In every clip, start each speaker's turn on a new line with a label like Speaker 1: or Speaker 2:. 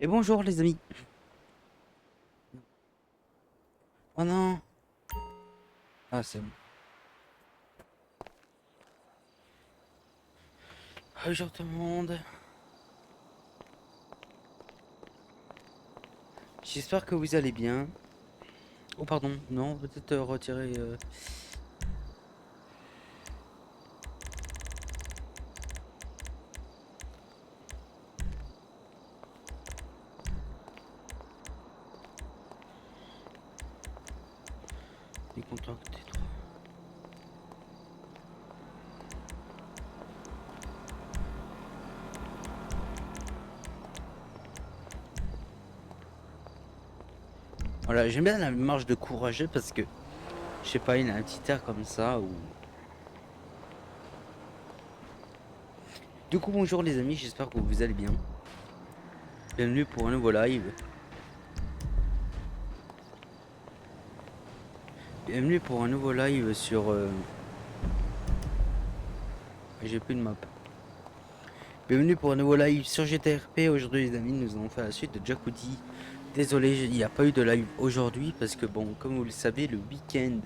Speaker 1: Et bonjour les amis. Oh non. Ah c'est bon. Bonjour tout le monde. J'espère que vous allez bien. Oh pardon, non, peut-être retirer... les contacts et tout. Voilà, j'aime bien la marche de courageux parce que, je sais pas, il a un petit air comme ça ou... Du coup, bonjour les amis, j'espère que vous allez bien. Bienvenue pour un nouveau live. Bienvenue pour un nouveau live sur... J'ai plus de map. Bienvenue pour un nouveau live sur GTRP. Aujourd'hui les amis, nous allons faire la suite de Jacuzzi. Désolé, il n'y a pas eu de live aujourd'hui parce que bon, comme vous le savez, le week-end,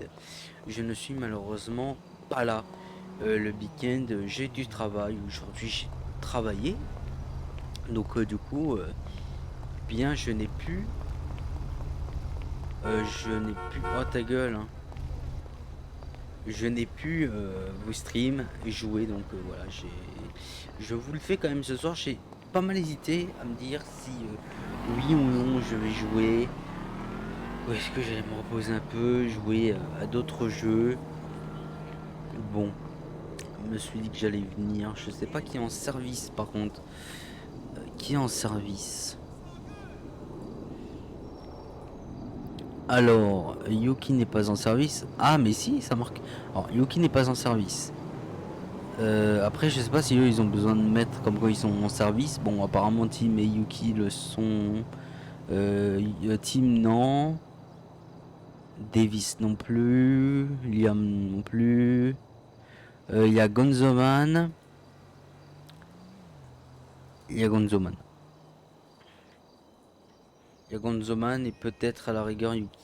Speaker 1: je ne suis malheureusement pas là. Le week-end, j'ai du travail. Aujourd'hui, j'ai travaillé. Donc du coup, bien, je n'ai plus... Oh ta gueule hein. Je n'ai pu vous stream, jouer. Donc voilà, je vous le fais quand même ce soir. J'ai pas mal hésité à me dire si oui ou non je vais jouer. Ou est-ce que j'allais me reposer un peu, jouer à d'autres jeux. Bon, je me suis dit que j'allais venir. Je sais pas qui est en service par contre. Qui est en service? Alors, Yuki n'est pas en service. Ah mais si, ça marque. Alors, Yuki n'est pas en service. Après, je sais pas si eux ils ont besoin de mettre comme quoi ils sont en service. Bon, apparemment Tim et Yuki le sont. Tim non. Davis non plus. Liam non plus. Il y a Gonzoman. Il y a Gonzoman. Il y a Gonzoman et peut-être à la rigueur Yuki.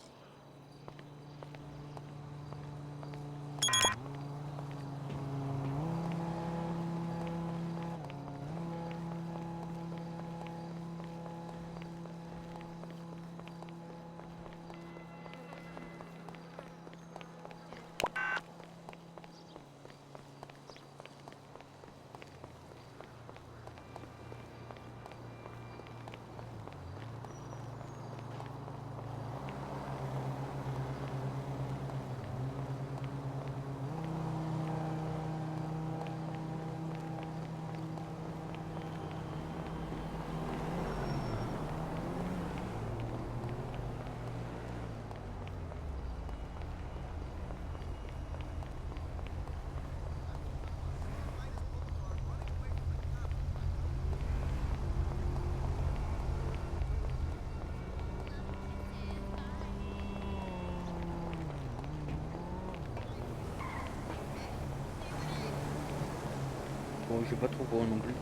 Speaker 1: Bon, je sais pas trop quoi non plus.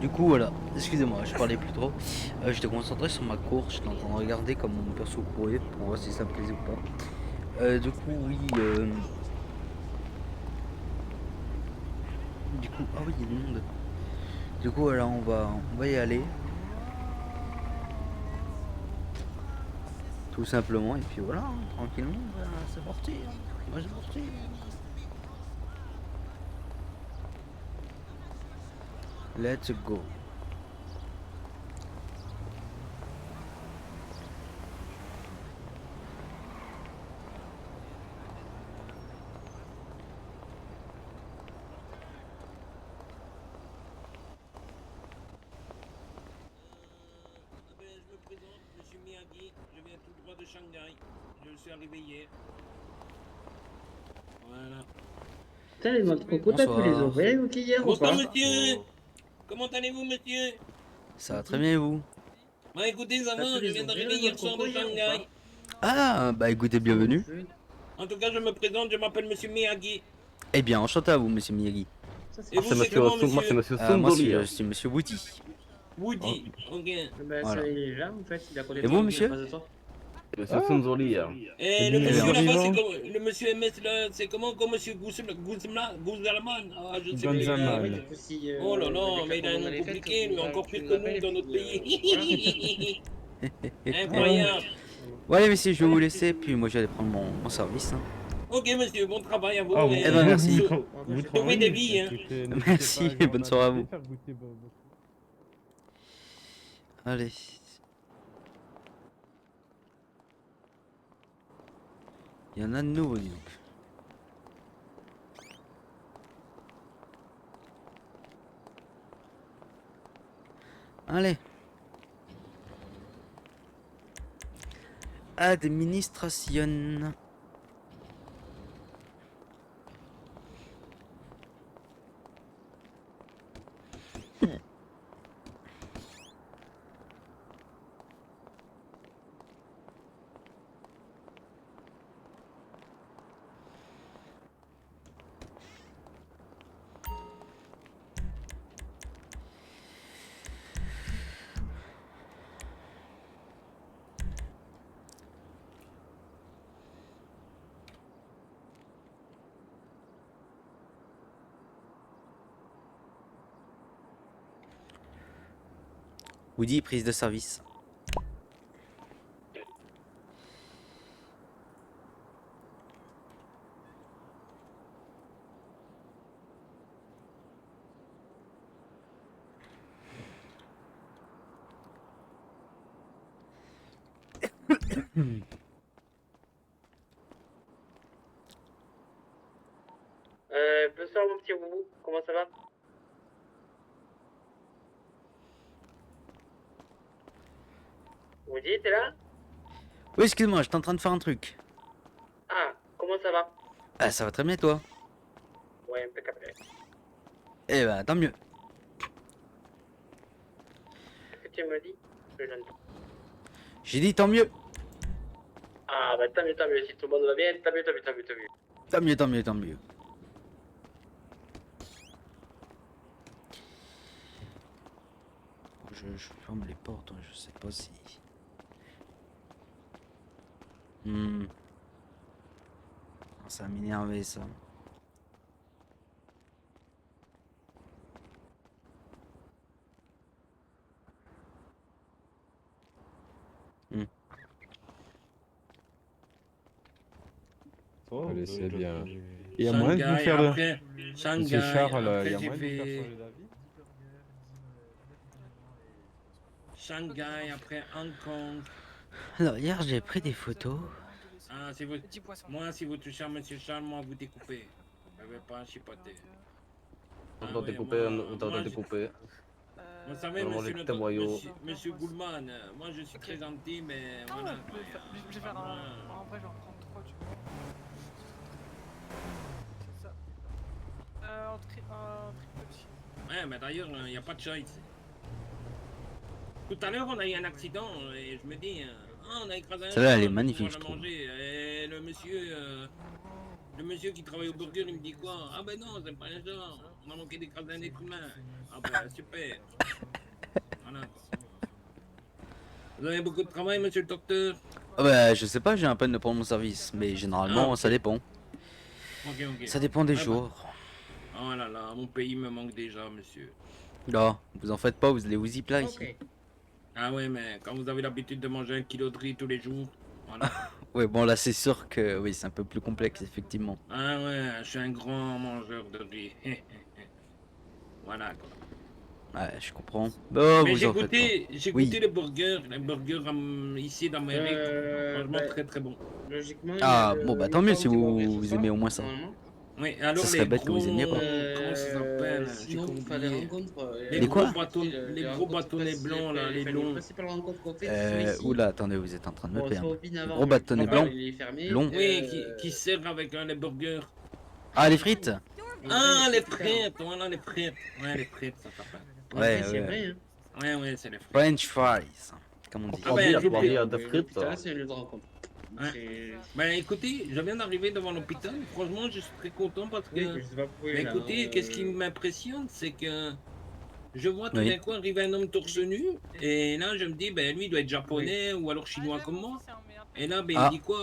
Speaker 1: Du coup, voilà. Excusez-moi, je parlais plus trop. J'étais concentré sur ma course. J'étais en train de regarder comme mon perso courait pour voir si ça me plaisait ou pas. Du coup, oui. Du coup, ah oui, il y a du monde. Du coup, voilà, on va y aller. Tout simplement. Et puis voilà, hein, tranquillement. C'est parti. Hein. Moi, c'est parti. Let's go.
Speaker 2: l'aéroport de Shanghai. Je suis arrivé hier. Voilà.
Speaker 3: Putain, les noix de coco, t'as pu les
Speaker 1: Bonsoir.
Speaker 3: ouvrir ou hier ou
Speaker 2: Bonsoir,
Speaker 3: pas?
Speaker 2: monsieur. Comment allez-vous, monsieur?
Speaker 1: Ça va très bien et vous?
Speaker 2: Bah écoutez, ça
Speaker 3: T'as
Speaker 2: va,
Speaker 3: pu
Speaker 2: je
Speaker 3: les
Speaker 2: viens
Speaker 3: ouvrir,
Speaker 2: d'arriver
Speaker 3: les noix
Speaker 2: hier
Speaker 3: de
Speaker 2: soir
Speaker 3: coco
Speaker 2: de
Speaker 3: hier ou
Speaker 2: Shanghai.
Speaker 1: Ah, bah écoutez,
Speaker 3: pas?
Speaker 1: bienvenue.
Speaker 2: En tout cas, je me présente, je m'appelle monsieur Miyagi.
Speaker 1: Eh bien, enchanté à vous, monsieur Miyagi.
Speaker 3: Ça,
Speaker 2: Et vous, c'est comment,
Speaker 4: Moi, c'est
Speaker 2: monsieur?
Speaker 4: monsieur
Speaker 1: Moi,
Speaker 4: Sunzoli.
Speaker 1: je suis monsieur Woody.
Speaker 2: Woody. Ok.
Speaker 3: Ben,
Speaker 1: Voilà.
Speaker 3: ça, il est là, en fait, il est à côté
Speaker 1: Et
Speaker 3: de
Speaker 1: vous,
Speaker 3: toi,
Speaker 1: monsieur?
Speaker 3: en face de toi.
Speaker 4: Monsieur Sunzoli.
Speaker 2: Et le
Speaker 1: bien,
Speaker 2: monsieur là-bas,
Speaker 1: vivant.
Speaker 2: c'est comment? Le monsieur MS là, c'est comment comme monsieur Guzman? Ah, je sais plus.
Speaker 3: Ouais, du coup, si,
Speaker 2: Oh là là,
Speaker 3: dès que
Speaker 2: mais il a un
Speaker 3: dans
Speaker 2: nom
Speaker 3: les fêtes,
Speaker 2: compliqué, lui,
Speaker 3: vous
Speaker 2: encore
Speaker 3: tu
Speaker 2: plus
Speaker 3: nous
Speaker 2: que nous
Speaker 3: appelles,
Speaker 2: dans
Speaker 3: et
Speaker 2: notre
Speaker 3: puis,
Speaker 2: pays. Incroyable.
Speaker 1: Bon, allez, messieurs, je vais vous laisser, puis moi, j'allais prendre mon service. Hein.
Speaker 2: Ok, monsieur, bon travail à vous.
Speaker 5: Ah,
Speaker 2: et
Speaker 1: Eh ben, merci.
Speaker 2: sauvez des vies, hein.
Speaker 1: Merci, et bonne soirée à vous. Allez. Il y en a de nouveaux, dis donc. Allez. Administration. Woody, prise de service.
Speaker 3: bonsoir, mon petit Roubou, comment ça va? Woody, t'es là?
Speaker 1: Oui, excuse-moi, j'étais en train de faire un truc.
Speaker 3: Ah, comment ça va?
Speaker 1: Ah, ça va très bien, toi?
Speaker 3: Ouais, impeccable.
Speaker 1: Eh ben, tant mieux.
Speaker 3: Qu'est-ce que tu me dis? Je l'entends.
Speaker 1: J'ai dit tant mieux.
Speaker 3: Ah, bah tant mieux, si tout le monde va bien, tant mieux, tant mieux, tant mieux, tant mieux.
Speaker 1: Tant mieux, tant mieux, tant mieux. Je ferme les portes, hein, je sais pas si... Ça va m'énerver, ça.
Speaker 5: Allez, c'est bien. Il y a moyen de nous
Speaker 2: Shanghai,
Speaker 5: faire le...
Speaker 2: après, Shanghai,
Speaker 5: Monsieur Charles, il y
Speaker 2: après
Speaker 5: a
Speaker 2: j'ai
Speaker 5: moyen de nous faire
Speaker 2: fait
Speaker 5: changer d'avis?
Speaker 2: Shanghai, après Hong Kong.
Speaker 1: Alors, hier, j'ai pris des photos.
Speaker 2: Ah, si vous... Moi, si vous touchez à Monsieur Charles, moi, vous découpez. Je vais pas chipoter.
Speaker 4: On
Speaker 2: Ah
Speaker 4: doit
Speaker 2: ouais,
Speaker 4: découper,
Speaker 2: moi,
Speaker 4: on doit
Speaker 2: moi,
Speaker 4: découper.
Speaker 2: Vous savez,
Speaker 4: on va
Speaker 2: monsieur,
Speaker 4: les
Speaker 2: notre,
Speaker 4: boyaux.
Speaker 2: monsieur Goulman, moi je suis très gentil, mais
Speaker 6: Ah
Speaker 2: voilà.
Speaker 6: ouais, je vais faire un... En vrai, je vais en prendre 3, tu vois. C'est ça. Un triple aussi.
Speaker 2: Ouais, mais d'ailleurs, il n'y a pas de chat ici. Tout à l'heure, on a eu un accident et je me dis, ah, on a écrasé un
Speaker 1: Celle-là, elle est
Speaker 2: chat, on va
Speaker 1: magnifique,
Speaker 2: pouvoir
Speaker 1: je
Speaker 2: la
Speaker 1: trouve.
Speaker 2: manger. Et le monsieur qui travaille au burger, il me dit quoi? Ah ben non, c'est pas un chat, on a manqué d'écraser un être humain. Ah ben super. Voilà. Vous avez beaucoup de travail, monsieur le docteur?
Speaker 1: Ah bah, je sais pas, j'ai un peine de prendre mon service, mais généralement,
Speaker 2: Ah, ok.
Speaker 1: ça dépend.
Speaker 2: Ok, ok.
Speaker 1: Ça dépend des
Speaker 2: Ouais, bah.
Speaker 1: jours.
Speaker 2: Oh là là, mon pays me manque déjà, monsieur.
Speaker 1: Là, vous en faites pas, vous allez vous y plaire ici.
Speaker 3: Ok.
Speaker 2: Ah ouais, mais quand vous avez l'habitude de manger 1 kilo de riz tous les jours, voilà.
Speaker 1: Ouais, bon, là, c'est sûr que oui, c'est un peu plus complexe, effectivement.
Speaker 2: Ah ouais, je suis un grand mangeur de riz. Voilà quoi.
Speaker 1: Ouais, je comprends. Bon,
Speaker 2: Mais
Speaker 1: vous en faites pas.
Speaker 2: j'ai
Speaker 1: Oui.
Speaker 2: goûté les burgers ici d'Amérique. Franchement,
Speaker 3: Bah,
Speaker 2: très très bon.
Speaker 3: logiquement,
Speaker 1: Ah,
Speaker 3: il y a
Speaker 1: bon, bah
Speaker 3: le
Speaker 1: tant mieux
Speaker 3: uniforme
Speaker 1: si
Speaker 3: qui va ouvrir ce
Speaker 1: vous
Speaker 3: soir,
Speaker 1: aimez au moins ça.
Speaker 3: normalement.
Speaker 2: Oui, alors
Speaker 1: serait
Speaker 2: les
Speaker 1: bête que vous
Speaker 2: gros,
Speaker 1: aimiez pas.
Speaker 2: grands comment ça s'appelle? J'ai
Speaker 3: Sinon, pour faire des
Speaker 2: oublié.
Speaker 3: rencontres.
Speaker 1: Les quoi
Speaker 2: Les gros bâtonnets blancs, là, les longs.
Speaker 3: Les principales rencontres qu'on fait, ce sont ici.
Speaker 1: Oula, attendez, vous êtes en train de me
Speaker 3: On reçoit
Speaker 1: perdre.
Speaker 3: au pin avant,
Speaker 1: Gros bâtonnets
Speaker 3: le
Speaker 1: blancs.
Speaker 3: il est fermé,
Speaker 1: longs.
Speaker 2: Oui, qui servent avec les burgers.
Speaker 1: Ah, les frites?
Speaker 2: Ah, les frites, voilà les frites. Ouais, les frites, ça s'appelle.
Speaker 1: Ouais,
Speaker 3: c'est
Speaker 1: ouais.
Speaker 3: vrai, hein.
Speaker 2: Ouais, c'est les frites.
Speaker 1: French fries, comme on dit.
Speaker 2: Ah ben,
Speaker 4: Pour dire de
Speaker 3: Oui,
Speaker 4: frites.
Speaker 3: putain, c'est un lieu de rencontre.
Speaker 2: Ouais.
Speaker 3: C'est-
Speaker 2: Ben écoutez, je viens d'arriver devant l'hôpital. Franchement, je suis très content parce que.
Speaker 3: Oui, je sais pas pourquoi.
Speaker 2: Mais
Speaker 3: là,
Speaker 2: écoutez, qu'est-ce qui m'impressionne, c'est que je vois tout
Speaker 1: Oui.
Speaker 2: d'un coup arriver un homme torse nu, et là je me dis, ben lui il doit être japonais ou alors chinois comme moi. Et là, ben, il
Speaker 1: Ah.
Speaker 2: me dit quoi?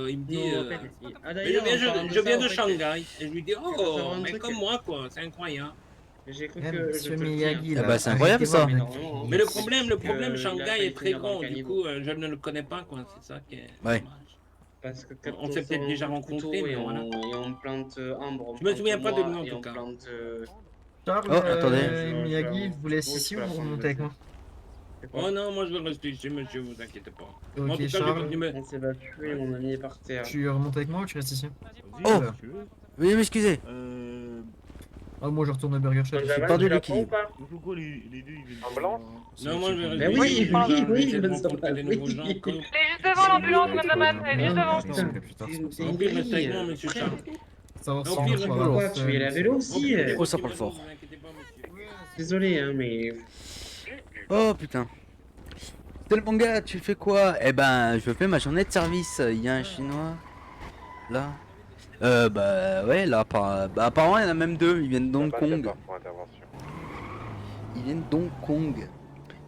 Speaker 2: Il me dit.
Speaker 3: Non, en fait,
Speaker 2: Mais
Speaker 3: d'ailleurs, en parlant
Speaker 2: je viens
Speaker 3: ça,
Speaker 2: de
Speaker 3: en fait,
Speaker 2: Shanghai. Et je lui dis,
Speaker 3: faut savoir
Speaker 2: oh,
Speaker 3: un
Speaker 2: mais
Speaker 3: truc.
Speaker 2: comme moi, quoi, c'est incroyable.
Speaker 3: J'ai cru
Speaker 7: Eh,
Speaker 3: que.
Speaker 7: monsieur
Speaker 3: je te le dis,
Speaker 7: Miyagi,
Speaker 3: hein.
Speaker 1: Ah bah, c'est incroyable, ça.
Speaker 3: Mais normalement,
Speaker 2: Mais le
Speaker 3: c'est
Speaker 2: problème,
Speaker 3: que
Speaker 2: Shanghai
Speaker 3: la
Speaker 2: est très
Speaker 3: qualité
Speaker 2: grand,
Speaker 3: n'a
Speaker 2: du
Speaker 3: pas
Speaker 2: coup, je ne le connais pas, quoi. C'est ça qui est
Speaker 1: Ouais.
Speaker 2: dommage.
Speaker 3: Parce que quand
Speaker 2: On s'est peut-être
Speaker 3: sort
Speaker 2: déjà
Speaker 3: un coup de
Speaker 2: rencontrés,
Speaker 3: couteau
Speaker 2: mais
Speaker 3: et
Speaker 2: voilà.
Speaker 3: on plante Ambre. on
Speaker 2: Je me
Speaker 3: plante
Speaker 2: souviens pas de
Speaker 3: moi,
Speaker 2: lui, en
Speaker 3: et
Speaker 2: tout
Speaker 3: on
Speaker 2: cas.
Speaker 3: plante,
Speaker 7: Charles,
Speaker 1: Oh, attendez.
Speaker 7: Miyagi,
Speaker 3: je-
Speaker 7: vous laisse
Speaker 3: je-
Speaker 7: ici
Speaker 3: je-
Speaker 7: ou vous
Speaker 3: je-
Speaker 7: remontez avec moi?
Speaker 3: c'est quoi
Speaker 2: Oh non, moi je vais rester ici, monsieur, vous inquiétez pas. En tout
Speaker 7: Ok,
Speaker 2: cas, j'ai
Speaker 7: Charles,
Speaker 2: prévenu mes-
Speaker 3: On s'est battu et mon ami est par terre.
Speaker 7: tu remontes avec moi ou tu restes ici?
Speaker 1: Oh
Speaker 7: Voilà.
Speaker 1: Oui, m'excusez.
Speaker 7: Ah, moi je retourne au Burger Shop.
Speaker 3: J'ai
Speaker 1: perdu l'équilibre.
Speaker 8: Pourquoi les deux ils viennent
Speaker 5: En blanc?
Speaker 2: Non, moi je vais
Speaker 3: Mais
Speaker 2: rester
Speaker 3: oui,
Speaker 2: ici,
Speaker 3: oui,
Speaker 2: je vais
Speaker 3: oui,
Speaker 2: essayer de
Speaker 3: oui,
Speaker 2: rencontrer des
Speaker 3: oui.
Speaker 2: nouveaux gens. encore.
Speaker 6: Elle est juste devant l'ambulance, madame Matt, elle est juste devant.
Speaker 7: Je l'expliquerai plus tard, c'est pour ça.
Speaker 2: Au pire, restez avec moi, monsieur Charles.
Speaker 7: Ça va,
Speaker 2: Au
Speaker 7: ça
Speaker 2: pire,
Speaker 7: va,
Speaker 2: je
Speaker 7: pas
Speaker 2: peux
Speaker 7: grave.
Speaker 3: Pourquoi tu es à vélo
Speaker 2: Au
Speaker 3: aussi
Speaker 2: pire,
Speaker 1: Oh, ça parle fort.
Speaker 2: vous inquiétez pas, monsieur.
Speaker 3: Désolé, hein, mais.
Speaker 1: Oh putain. C'est le bon gars, tu fais quoi? Eh ben, je fais ma journée de service. Il y a un chinois. Là. Bah ouais, là, bah, apparemment, il y en a même deux. Ils viennent d'Hong Kong.
Speaker 5: Pour intervention.
Speaker 1: Ils viennent d'Hong Kong.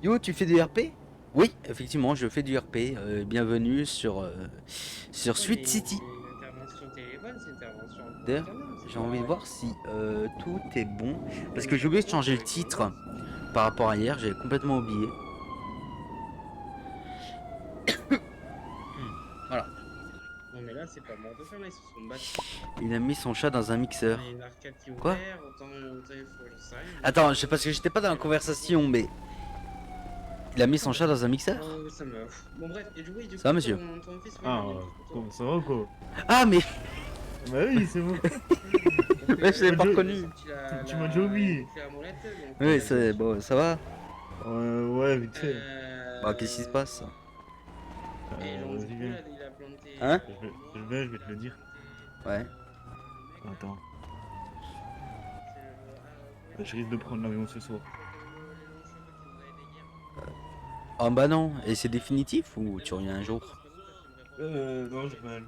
Speaker 1: Yo, tu fais du RP? Oui, effectivement, je fais du RP. Bienvenue sur Sweet City.
Speaker 3: C'est une intervention téléphone, c'est une intervention.
Speaker 1: D'ailleurs, j'ai envie de voir si tout est bon. Parce que j'ai oublié de changer le titre par rapport à hier. J'avais complètement oublié. Voilà.
Speaker 3: Non, mais là, c'est pas mort de faim, là, ils se sont battus.
Speaker 1: Il a mis son chat dans un mixeur.
Speaker 3: Il y a une arcade qui est
Speaker 1: Quoi
Speaker 3: ouverte, autant il faut, j'en sais rien.
Speaker 1: Attends, je sais pas, parce que j'étais pas dans la conversation, mais... Il a mis son chat dans un mixeur?
Speaker 3: Oh, ça me. Bon, bref, et oui, du coup,
Speaker 1: Ça va, monsieur
Speaker 3: ton fils,
Speaker 8: Ah,
Speaker 3: oui,
Speaker 8: ça va quoi?
Speaker 1: Ah, mais...
Speaker 8: Bah oui, c'est bon.
Speaker 1: Ouais, je l'avais pas reconnu.
Speaker 8: Tu m'as déjà oublié.
Speaker 1: Oui, c'est bon, ça va?
Speaker 8: Ouais, vite fait.
Speaker 1: Bah, qu'est-ce qui se passe?
Speaker 3: Et donc,
Speaker 8: Vas-y,
Speaker 3: du coup,
Speaker 8: viens.
Speaker 3: là, il a planté.
Speaker 1: Hein?
Speaker 8: Je vais te le dire.
Speaker 1: Ouais.
Speaker 8: Attends. Je risque de prendre l'avion ce soir.
Speaker 1: Oh bah non, et c'est définitif ou tu reviens un jour?
Speaker 8: Non, je vais aller.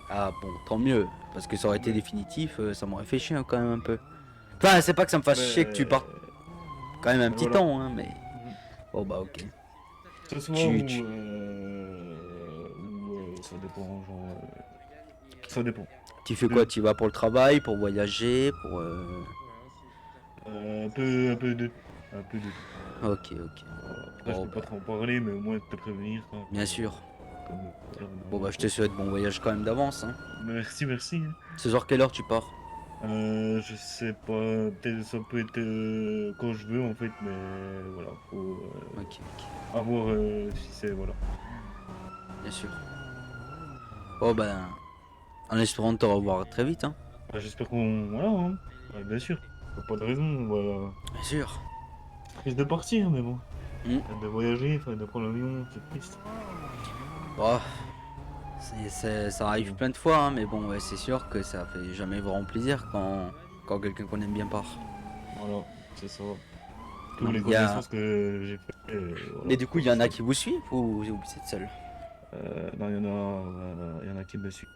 Speaker 1: Ah bon, tant mieux, parce que ça aurait été définitif, ça m'aurait fait chier quand même un peu. Enfin, c'est pas que ça me fasse chier que tu pars quand même un petit
Speaker 8: voilà.
Speaker 1: temps, hein, mais... Bon bah ok.
Speaker 8: Ce soir
Speaker 1: Tu-
Speaker 8: ou,
Speaker 1: tu-
Speaker 8: ça dépend, genre... ça dépend.
Speaker 1: Tu fais quoi? Tu vas pour le travail, pour voyager, pour...
Speaker 8: Un peu de... Un peu de...
Speaker 1: Ok, ok.
Speaker 8: Après, je
Speaker 1: Bon,
Speaker 8: peux pas trop en parler, mais au moins te prévenir. Quoi.
Speaker 1: Bien sûr.
Speaker 8: Comme-
Speaker 1: Bon bah je te souhaite bon voyage quand même d'avance, hein.
Speaker 8: Merci, merci.
Speaker 1: Ce soir, quelle heure tu pars?
Speaker 8: Je sais pas, peut-être ça peut être quand je veux en fait, mais voilà, faut
Speaker 1: Ok, ok.
Speaker 8: à voir si c'est voilà.
Speaker 1: Bien sûr. Bon ben... En espérant te revoir très vite, hein.
Speaker 8: Bah, j'espère qu'on voilà, hein. Ouais, bien sûr, pas de raison, voilà.
Speaker 1: Bien sûr.
Speaker 8: Triste de partir, mais bon.
Speaker 1: Mm.
Speaker 8: De voyager, enfin de prendre l'avion, c'est triste.
Speaker 1: Bon, ça arrive plein de fois, hein, mais bon, ouais, c'est sûr que ça fait jamais vraiment plaisir quand quelqu'un qu'on aime bien part.
Speaker 8: Voilà, c'est ça. Toutes
Speaker 1: Non,
Speaker 8: les
Speaker 1: il y a-
Speaker 8: connaissances que j'ai fait. Voilà.
Speaker 1: Et du coup, il y en a qui vous suivent ou vous êtes seul?
Speaker 8: Non, il y en a qui me suivent.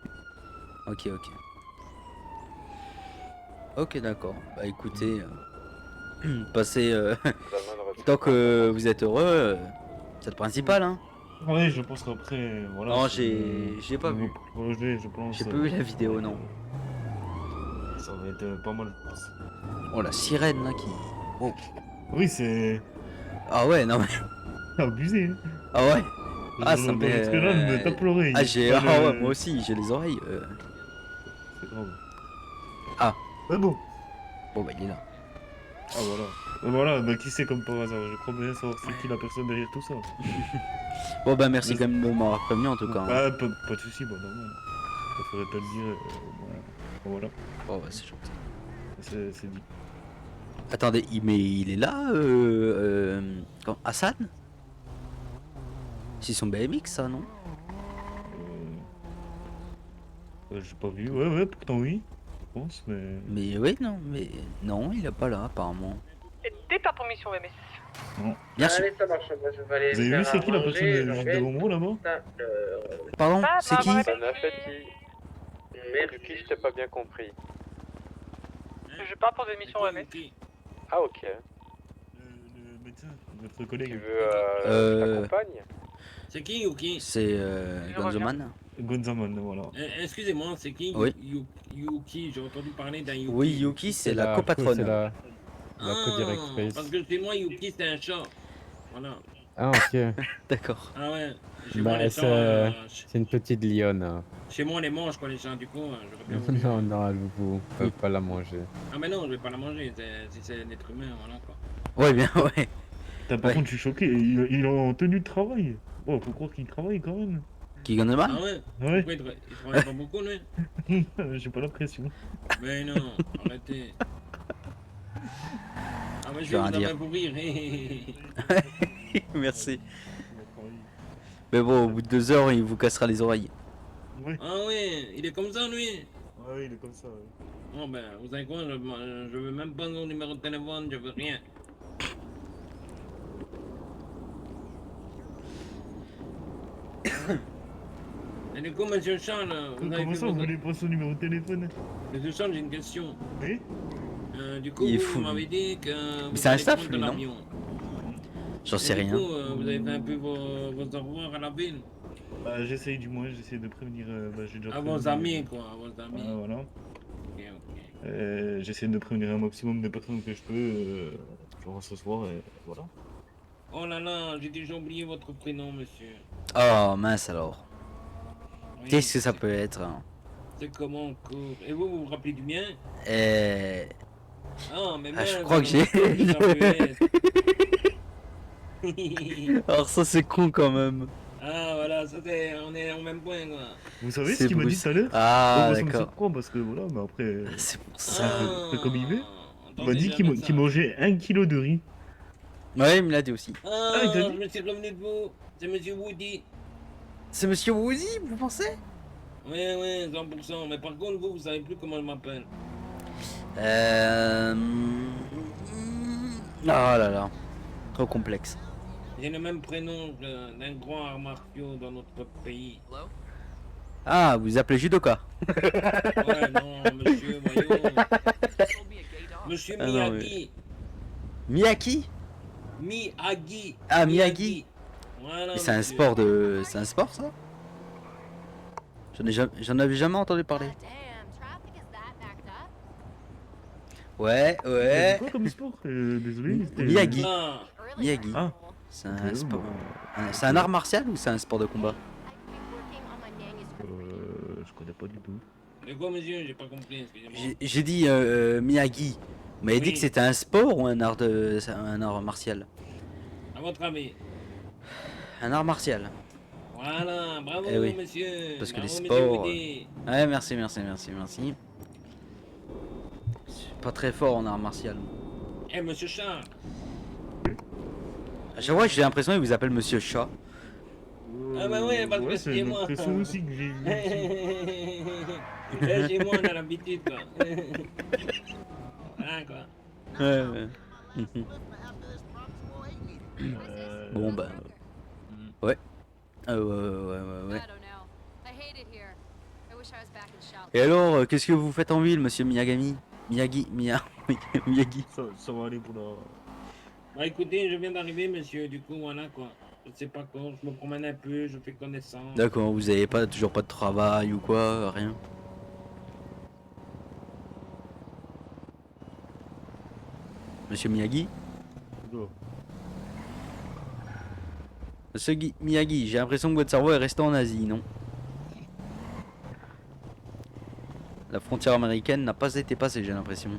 Speaker 1: Ok, ok. Ok, d'accord. Bah écoutez, passez... tant que vous êtes heureux, c'est le principal, hein.
Speaker 8: Oui, je pense qu'après, voilà.
Speaker 1: Non,
Speaker 8: c'est-
Speaker 1: j'ai pas vu.
Speaker 8: Projet, je pense.
Speaker 1: J'ai pas vu la vidéo, non.
Speaker 8: Ça va être pas mal.
Speaker 1: Oh, la sirène, là, qui... Oh.
Speaker 8: Oui, c'est
Speaker 1: Ah ouais, non mais...
Speaker 8: abusé. Hein.
Speaker 1: Ah ouais. Ah,
Speaker 8: Je
Speaker 1: ça
Speaker 8: l'entends
Speaker 1: me...
Speaker 8: jusque là, je me tape l'oreille.
Speaker 1: Ah, j'ai...
Speaker 8: Pas
Speaker 1: Ah
Speaker 8: de-
Speaker 1: ouais, moi aussi, j'ai les oreilles.
Speaker 8: C'est grave.
Speaker 1: Ah.
Speaker 8: Mais bon.
Speaker 1: Bon, bah, il est là.
Speaker 8: Ah voilà. Voilà, bah qui c'est comme par hasard. Je crois bien savoir c'est qui la personne derrière tout ça.
Speaker 1: Bon, bah, merci
Speaker 8: Mais-
Speaker 1: quand même de m'avoir prévenu, en tout cas. Hein.
Speaker 8: Ah, pas de soucis, bah non. Je préférais te le dire. Voilà.
Speaker 1: Oh, ouais, c'est gentil.
Speaker 8: C'est dit.
Speaker 1: Attendez, mais il est là, Hassan? C'est son BMX, ça, non?
Speaker 8: J'ai pas vu. Ouais, pourtant oui. Je pense, mais.
Speaker 1: Mais oui, non, mais non, il est pas là, apparemment.
Speaker 6: Et déclare ton mission, MS.
Speaker 1: Bien sûr.
Speaker 3: Allez, ça marche, moi je vais aller.
Speaker 8: Vous avez
Speaker 3: faire
Speaker 8: vu c'est
Speaker 3: à
Speaker 8: qui la
Speaker 3: manger,
Speaker 8: personne juste
Speaker 3: j'organise
Speaker 8: devant moi là-bas?
Speaker 3: ça,
Speaker 1: Pardon,
Speaker 6: Ah,
Speaker 1: c'est
Speaker 6: bah,
Speaker 1: qui?
Speaker 6: bah,
Speaker 3: Merci.
Speaker 5: Qui je t'ai pas bien compris.
Speaker 6: Je pars pour des missions MS.
Speaker 5: Ah ok.
Speaker 8: Le médecin, notre collègue.
Speaker 5: Tu veux
Speaker 1: Euh,
Speaker 5: je t'accompagne?
Speaker 2: C'est qui ou qui?
Speaker 1: C'est
Speaker 6: Je
Speaker 1: Gonzoman?
Speaker 8: Gonzaman, voilà.
Speaker 2: Excusez-moi, c'est qui
Speaker 1: Oui.
Speaker 2: Yuki, j'ai entendu parler d'un Yuki.
Speaker 1: Oui, Yuki, c'est la copatronne.
Speaker 5: C'est la
Speaker 2: Ah,
Speaker 5: co-directrice.
Speaker 2: parce que chez moi, Yuki, c'est un chat. Voilà.
Speaker 5: Ah ok.
Speaker 1: D'accord.
Speaker 2: Ah ouais. Chez
Speaker 5: Bah,
Speaker 2: moi, les
Speaker 5: c'est-
Speaker 2: chats,
Speaker 5: C'est une petite lionne. Hein.
Speaker 2: chez moi, on les mange, quoi, les chats, du coup, j'aurais bien voulu.
Speaker 5: Non, non, vous pouvez pas la manger.
Speaker 2: Ah, mais non, je vais pas la manger, si c'est un être humain, voilà, quoi.
Speaker 1: Ouais, bien, ouais.
Speaker 8: Par
Speaker 1: Ouais.
Speaker 8: contre, je suis choqué, il est en tenue de travail. Oh, faut croire qu'il travaille quand même.
Speaker 1: Qui Gonzoman?
Speaker 2: Ah ouais?
Speaker 8: Ouais,
Speaker 2: Pourquoi il travaille pas beaucoup, lui?
Speaker 8: j'ai pas l'impression.
Speaker 2: Mais non, arrêtez. Ah, mais je
Speaker 1: Je
Speaker 2: vais
Speaker 1: vais
Speaker 2: vous
Speaker 1: rien dire.
Speaker 2: avoir pour rire.
Speaker 1: Merci. Mais bon, au bout de 2 heures, il vous cassera les oreilles.
Speaker 8: Ouais,
Speaker 2: Ah ouais, il est comme ça, lui.
Speaker 8: ouais, il est comme ça. Ouais.
Speaker 2: Oh ben, vous savez quoi, je veux même pas son numéro de téléphone, je veux rien. Et du coup, monsieur Charles, vous avez
Speaker 8: Comment
Speaker 2: fait
Speaker 8: ça, vous
Speaker 2: votre...
Speaker 8: voulez pas son numéro de téléphone?
Speaker 2: Monsieur Charles, j'ai une question.
Speaker 8: Oui?
Speaker 2: Du coup,
Speaker 1: Il est
Speaker 2: vous
Speaker 1: fou, lui.
Speaker 2: m'avez dit que... vous
Speaker 1: c'est un
Speaker 2: allez
Speaker 1: staff,
Speaker 2: prendre
Speaker 1: lui, non
Speaker 2: l'avion.
Speaker 1: J'en sais
Speaker 2: Et
Speaker 1: rien.
Speaker 2: Du coup, vous avez fait un peu vos au revoir à la ville.
Speaker 8: Bah, j'essaye du moins, j'essaie de prévenir. Bah, j'ai déjà
Speaker 2: À
Speaker 8: prévenu.
Speaker 2: vos amis, quoi, à vos amis.
Speaker 8: Ah, voilà.
Speaker 2: Ok, ok.
Speaker 8: J'essaie de prévenir un maximum de personnes que je peux. Genre ce soir, et voilà.
Speaker 2: Oh là là, j'ai déjà oublié votre prénom, monsieur.
Speaker 1: Oh, mince alors.
Speaker 2: Oui,
Speaker 1: Qu'est-ce que ça
Speaker 2: c'est-
Speaker 1: peut être, hein?
Speaker 2: C'est comment encore? Et vous, vous vous rappelez du mien? Ah, mais
Speaker 1: Ah, je
Speaker 2: mince,
Speaker 1: crois que
Speaker 2: alors,
Speaker 1: j'ai-
Speaker 2: ça peut être.
Speaker 1: Alors ça, c'est con quand même.
Speaker 2: Ah, voilà, ça c'est... On est au même point, quoi.
Speaker 8: Vous savez
Speaker 1: C'est
Speaker 8: ce qu'il m'a dit
Speaker 1: Bruce.
Speaker 8: tout à l'heure?
Speaker 1: Ah,
Speaker 8: Bon, moi, ça me
Speaker 1: d'accord.
Speaker 8: surprend parce que voilà, mais après.
Speaker 1: C'est pour
Speaker 8: Ça,
Speaker 1: ça.
Speaker 8: fait comme il veut. Il m'a
Speaker 2: Attendez,
Speaker 8: dit
Speaker 2: jamais
Speaker 8: qu'il
Speaker 2: ça.
Speaker 8: mangeait 1 kilo de riz.
Speaker 1: Ouais, il me l'a dit aussi.
Speaker 2: Ah,
Speaker 8: il t'a dit
Speaker 2: je me suis revenu de vous. C'est monsieur Woody.
Speaker 1: C'est Monsieur Woozy, vous pensez?
Speaker 2: Ouais, ouais, 100%. Mais par contre, vous savez plus comment je m'appelle.
Speaker 1: Oh là là. Trop complexe.
Speaker 2: J'ai le même prénom d'un grand art martiaux dans notre pays.
Speaker 1: Ah, vous appelez Judoka?
Speaker 2: Ouais, non, monsieur, voyons. Monsieur
Speaker 1: Ah non,
Speaker 2: Miyagi.
Speaker 1: Miyaki?
Speaker 2: Miyagi.
Speaker 1: Ah, Miyagi.
Speaker 2: Voilà,
Speaker 1: Mais c'est un
Speaker 2: monsieur.
Speaker 1: sport de... C'est un sport, ça? J'en avais jamais entendu parler. Ouais,
Speaker 8: C'est
Speaker 1: ouais.
Speaker 8: quoi comme sport? Désolé. c'était-
Speaker 1: Miyagi.
Speaker 2: Ah,
Speaker 1: Miyagi.
Speaker 8: Ah.
Speaker 1: C'est un
Speaker 8: Ok,
Speaker 1: sport...
Speaker 8: bah,
Speaker 1: C'est un art martial ou c'est un sport de combat?
Speaker 8: Je connais pas du tout.
Speaker 2: mais quoi, monsieur, j'ai pas compris, excusez-moi.
Speaker 1: J'ai dit Miyagi. Vous m'avez dit
Speaker 2: Oui.
Speaker 1: que c'était un sport ou un art martial?
Speaker 2: À votre avis.
Speaker 1: Un art martial.
Speaker 2: Voilà, bravo,
Speaker 1: Eh oui,
Speaker 2: monsieur.
Speaker 1: parce que
Speaker 2: Bravo,
Speaker 1: les
Speaker 2: monsieur
Speaker 1: sports,
Speaker 2: Woody.
Speaker 1: Ouais, merci. Je suis pas très fort en art martial.
Speaker 2: Eh, monsieur Charles.
Speaker 1: À chaque fois, j'ai l'impression qu'il vous appelle Monsieur Chat.
Speaker 2: Ah bah ouais, parce que
Speaker 8: c'est
Speaker 2: c'est moi.
Speaker 8: l'impression aussi que j'ai eu.
Speaker 2: Chez moi, on a l'habitude, quoi. Voilà, quoi.
Speaker 1: Ouais. Bon, bah. Ouais. Ouais. Et alors, qu'est-ce que vous faites en ville, monsieur Miyagi? Miyagi.
Speaker 8: Ça va aller pour la.
Speaker 2: Bah écoutez, je viens d'arriver, monsieur, du coup, voilà, quoi. Je sais pas quoi, je me promène un peu, je fais connaissance.
Speaker 1: D'accord, vous avez toujours pas de travail ou quoi? Rien? Monsieur Miyagi? Monsieur Miyagi, j'ai l'impression que votre cerveau est resté en Asie, non? La frontière américaine n'a pas été passée, j'ai l'impression.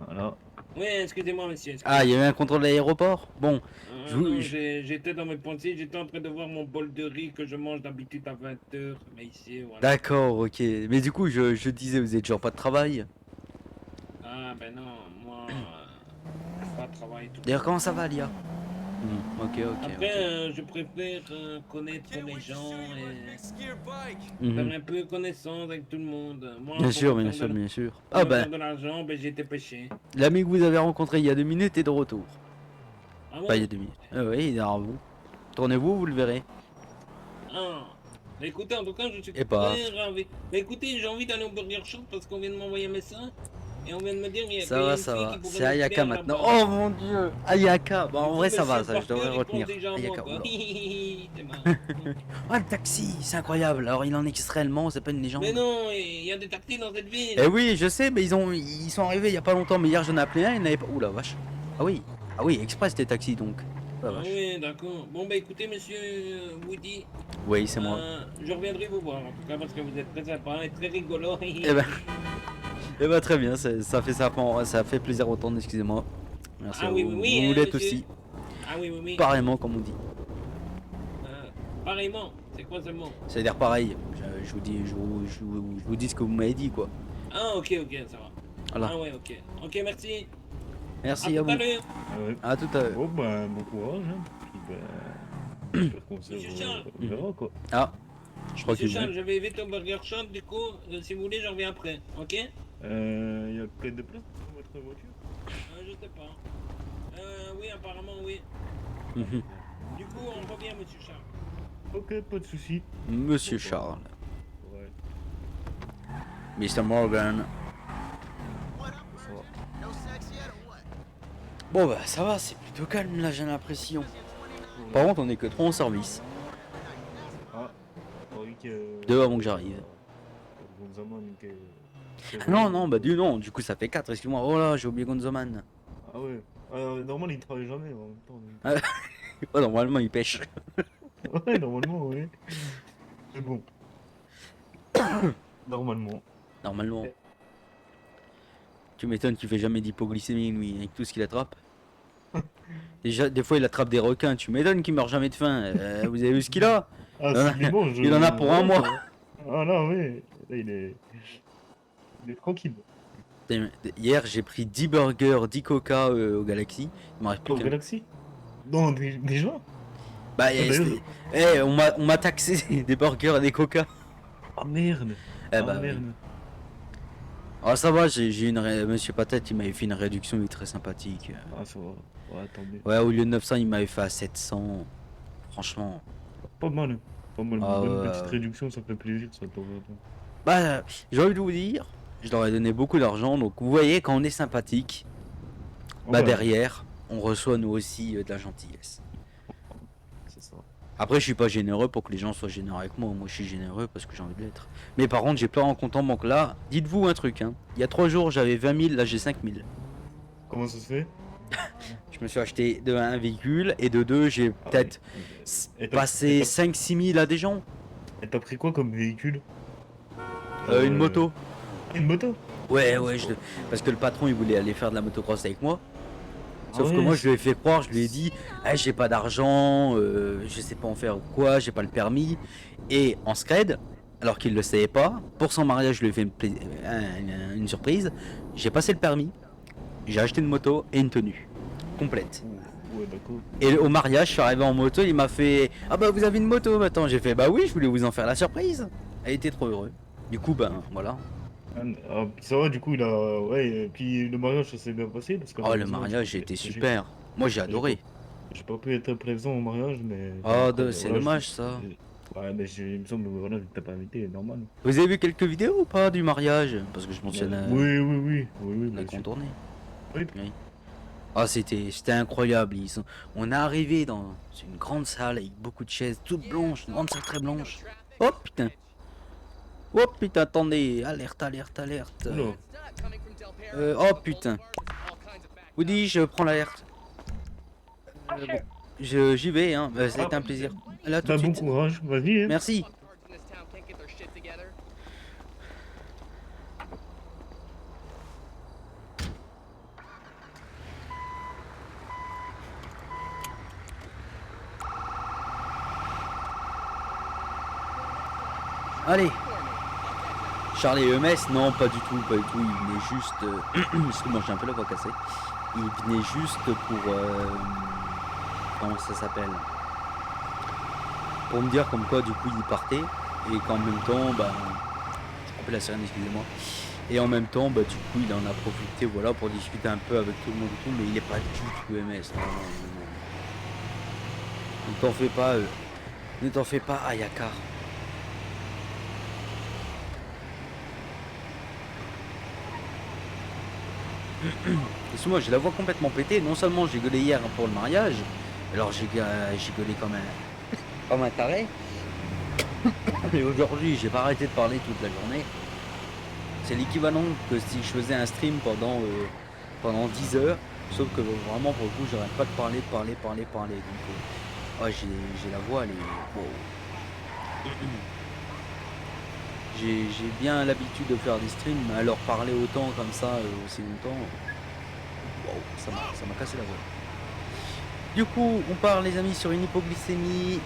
Speaker 8: Voilà.
Speaker 2: Oui, excusez-moi, monsieur.
Speaker 1: Ah, il y a eu un contrôle d'aéroport? Bon, je vous-
Speaker 2: Non,
Speaker 1: je-
Speaker 2: j'étais dans mes pensées, j'étais en train de voir mon bol de riz que je mange d'habitude à 20h, mais ici, voilà.
Speaker 1: d'accord, ok. Mais du coup, je disais, vous avez toujours pas de travail?
Speaker 2: Ah ben non, moi, Pas de travail. Tout
Speaker 1: D'ailleurs, comment ça va, Lia? Ok, ok.
Speaker 2: Après, je préfère connaître les gens et
Speaker 1: Mhm.
Speaker 2: faire un peu connaissance avec tout le monde. Moi,
Speaker 1: Bien
Speaker 2: pour
Speaker 1: sûr,
Speaker 2: me
Speaker 1: bien
Speaker 2: faire
Speaker 1: sûr,
Speaker 2: de-
Speaker 1: bien sûr.
Speaker 2: pour
Speaker 1: Ah
Speaker 2: me
Speaker 1: ben,
Speaker 2: faire de l'argent, ben j'ai été pêché.
Speaker 1: l'ami que vous avez rencontré il y a 2 minutes est de retour.
Speaker 2: Ah
Speaker 1: Pas il y
Speaker 2: bon?
Speaker 1: a 2 minutes. Ah oui, il est en vous. Tournez-vous, vous le verrez.
Speaker 2: Ah. Bah, écoutez, en tout cas, je suis
Speaker 1: Et pas.
Speaker 2: très ravi. Bah, écoutez, j'ai envie d'aller au Burger Shop parce qu'on vient de m'envoyer un message et on vient de me dire qu'il y a
Speaker 1: Ça
Speaker 2: qu'il y a
Speaker 1: va,
Speaker 2: une
Speaker 1: ça
Speaker 2: fille
Speaker 1: va.
Speaker 2: qui pourrait
Speaker 1: C'est
Speaker 2: nous
Speaker 1: Ayaka
Speaker 2: plaire
Speaker 1: maintenant.
Speaker 2: là-bas.
Speaker 1: Oh mon dieu, Ayaka. Bon, en
Speaker 2: Du
Speaker 1: vrai,
Speaker 2: coup,
Speaker 1: ça va,
Speaker 2: monsieur
Speaker 1: ça, je devrais
Speaker 2: Parker, il
Speaker 1: retenir.
Speaker 2: pense déjà à moi,
Speaker 1: Ayaka,
Speaker 2: quoi.
Speaker 1: oula.
Speaker 2: C'est marrant.
Speaker 1: Ah, le taxi, c'est incroyable. Alors, il en existe réellement, c'est pas une légende.
Speaker 2: Mais non, il y a des taxis dans cette ville.
Speaker 1: Eh oui, je sais, mais ils sont arrivés il y a pas longtemps. Mais hier, j'en ai appelé un, il n'avait pas. Ouh la vache. Ah oui, express les taxis donc. Oh, la
Speaker 2: Ah
Speaker 1: vache.
Speaker 2: oui, d'accord. Bon, bah écoutez, monsieur Woody,
Speaker 1: Oui, c'est moi.
Speaker 2: je reviendrai vous voir, en tout cas, parce que vous êtes très sympa et très rigolo.
Speaker 1: Eh ben, très bien, ça fait plaisir d'entendre, excusez-moi. Merci
Speaker 2: Ah
Speaker 1: à
Speaker 2: oui,
Speaker 1: vous.
Speaker 2: oui, oui,
Speaker 1: Vous
Speaker 2: hein,
Speaker 1: l'êtes
Speaker 2: monsieur.
Speaker 1: aussi,
Speaker 2: Ah oui, oui, oui.
Speaker 1: pareillement comme on dit.
Speaker 2: Pareillement, c'est quoi ce mot?
Speaker 1: C'est-à-dire pareil, je vous dis, je vous dis ce que vous m'avez dit quoi.
Speaker 2: Ah, ok, ça va.
Speaker 1: Voilà.
Speaker 2: Ah ouais, ok. Ok, merci.
Speaker 1: Merci à
Speaker 2: À
Speaker 1: vous.
Speaker 2: tout à l'heure.
Speaker 8: Ah ouais.
Speaker 1: À tout à l'heure.
Speaker 8: Bon, bah, bon courage. Hein. Puis, bah, j'espère qu'on se
Speaker 2: Monsieur Charles.
Speaker 8: reverra, quoi.
Speaker 1: Ah, je crois
Speaker 2: Monsieur
Speaker 1: qu'il
Speaker 2: Charles, je vais vite au Burger Shop, du coup, si vous voulez, j'en reviens après, ok?
Speaker 8: Y a plein de place dans votre voiture?
Speaker 2: Je sais pas. Oui, apparemment, oui.
Speaker 1: Mhm.
Speaker 2: Du coup, on revient, monsieur Charles.
Speaker 8: Ok, pas de soucis.
Speaker 1: Monsieur Charles,
Speaker 8: Ouais,
Speaker 1: Mr. Morgan.
Speaker 8: ça va.
Speaker 1: Bon bah ça va, c'est plutôt calme là, j'ai l'impression. Par contre, on est que 3 en service.
Speaker 8: Ah, oui que...
Speaker 1: 2 avant que j'arrive.
Speaker 8: Gonzaman
Speaker 1: Non, bah du coup ça fait 4, excuse-moi. Oh là, j'ai oublié Gonzoman.
Speaker 8: Ah ouais. Normalement, il travaille jamais en même temps. donc.
Speaker 1: Oh, normalement il pêche.
Speaker 8: Ouais, normalement, oui. Mais bon. Normalement.
Speaker 1: Normalement. Tu m'étonnes qu'il fait jamais d'hypoglycémie lui, avec tout ce qu'il attrape. Déjà, des fois il attrape des requins, tu m'étonnes qu'il meurt jamais de faim. Vous avez vu ce qu'il a?
Speaker 8: Ah, c'est bon,
Speaker 1: Il en a pour un mois.
Speaker 8: Ah là, oui. Là, il est tranquille.
Speaker 1: Hier j'ai pris 10 burgers, 10 coca au Galaxy. Il m'en reste plus
Speaker 8: Au
Speaker 1: qu'un.
Speaker 8: Galaxy? Non, déjà?
Speaker 1: Bah,
Speaker 8: d'ailleurs-
Speaker 1: on m'a taxé des burgers et des coca.
Speaker 8: Ah merde.
Speaker 1: Eh bah, oui.
Speaker 8: merde.
Speaker 1: Ah ça va, Monsieur Patate il m'avait fait une réduction, il est très sympathique.
Speaker 8: Ah, ça va. Ouais, tant mieux.
Speaker 1: Ouais, au lieu de 900 il m'avait fait à 700. Franchement.
Speaker 8: Pas mal. Hein. Pas mal.
Speaker 1: Ah,
Speaker 8: Une bonne
Speaker 1: ouais.
Speaker 8: petite réduction, ça fait plaisir, ça, de temps en temps.
Speaker 1: Bah, j'ai envie de vous dire, je leur ai donné beaucoup d'argent, donc vous voyez quand on est sympathique, bah
Speaker 8: Ouais,
Speaker 1: derrière, on reçoit nous aussi de la gentillesse.
Speaker 8: c'est ça.
Speaker 1: Après je suis pas généreux pour que les gens soient généreux avec moi, moi je suis généreux parce que j'ai envie de l'être. Mais par contre j'ai plein en compte en banque là, dites-vous un truc hein, il y a 3 jours j'avais 20 000, là j'ai 5 000.
Speaker 8: Comment ça se fait?
Speaker 1: Je me suis acheté de 1 véhicule et de 2 j'ai peut-être
Speaker 8: Et t'as-
Speaker 1: passé
Speaker 8: et
Speaker 1: 5-6 000 à des gens.
Speaker 8: Et t'as pris quoi comme véhicule?
Speaker 1: Une moto.
Speaker 8: Une moto?
Speaker 1: Ouais, parce que le patron il voulait aller faire de la motocross avec moi. Sauf
Speaker 8: Ah
Speaker 1: que
Speaker 8: ouais,
Speaker 1: moi je lui ai fait croire, je lui ai dit ah, j'ai pas d'argent, je sais pas en faire ou quoi, j'ai pas le permis. Et en scred, alors qu'il le savait pas, pour son mariage je lui ai fait une surprise, j'ai passé le permis, j'ai acheté une moto et une tenue complète.
Speaker 8: Ouais, d'accord.
Speaker 1: Et au mariage je suis arrivé en moto, il m'a fait ah bah vous avez une moto maintenant, j'ai fait bah oui je voulais vous en faire la surprise. Elle était trop heureuse. Du coup ben voilà.
Speaker 8: Ah, ça va, du coup, il a. Ouais, et puis le mariage, ça s'est bien passé. Parce que
Speaker 1: Oh le mariage a été super. Moi j'ai adoré.
Speaker 8: J'ai pas pu être présent au mariage, mais.
Speaker 1: Oh
Speaker 8: Voilà,
Speaker 1: c'est dommage ça.
Speaker 8: Ouais, mais il me semble que voilà, t'as pas invité, normal.
Speaker 1: Vous avez vu quelques vidéos ou pas du mariage? Parce que je mentionne
Speaker 8: Oui,
Speaker 1: la
Speaker 8: bien sûr.
Speaker 1: contournée.
Speaker 8: Oui.
Speaker 1: Ah c'était incroyable. On est arrivé dans une grande salle avec beaucoup de chaises toutes blanches, une grande salle très blanche. Oh putain. Oh putain, attendez, alerte.
Speaker 8: Oula.
Speaker 1: Oh putain. Woody, je prends l'alerte. Bon, j'y vais, hein. Ça a été un plaisir. Là tout de
Speaker 8: Bah, bon
Speaker 1: suite.
Speaker 8: courage, vas-y. Hein.
Speaker 1: Merci. Allez. Charles et EMS, non, pas du tout, pas du tout. Ils venaient juste. Excuse-moi, j'ai un peu la voix cassée. Ils venaient juste pour. Comment ça s'appelle? Pour me dire comme quoi, du coup, ils partaient. Et qu'en même temps, bah. J'ai coupé la sirène, excusez-moi. Et en même temps, bah, du coup, il en a profité, voilà, pour discuter un peu avec tout le monde et tout. Mais il est pas du tout EMS. Non, non, non, non. Ne t'en fais pas, ne t'en fais pas, Ayakar. Excuse-moi, j'ai la voix complètement pétée. Non seulement j'ai gueulé hier pour le mariage, alors j'ai gueulé comme un taré. Et aujourd'hui, j'ai pas arrêté de parler toute la journée. C'est l'équivalent que si je faisais un stream pendant 10 heures. Sauf que vraiment, pour le coup, j'arrête pas de parler. Donc, ouais, j'ai la voix, elle est... Wow. J'ai bien l'habitude de faire des streams, mais alors parler autant comme ça, aussi longtemps, wow, ça m'a cassé la voix. Du coup, on part les amis sur une hypoglycémie.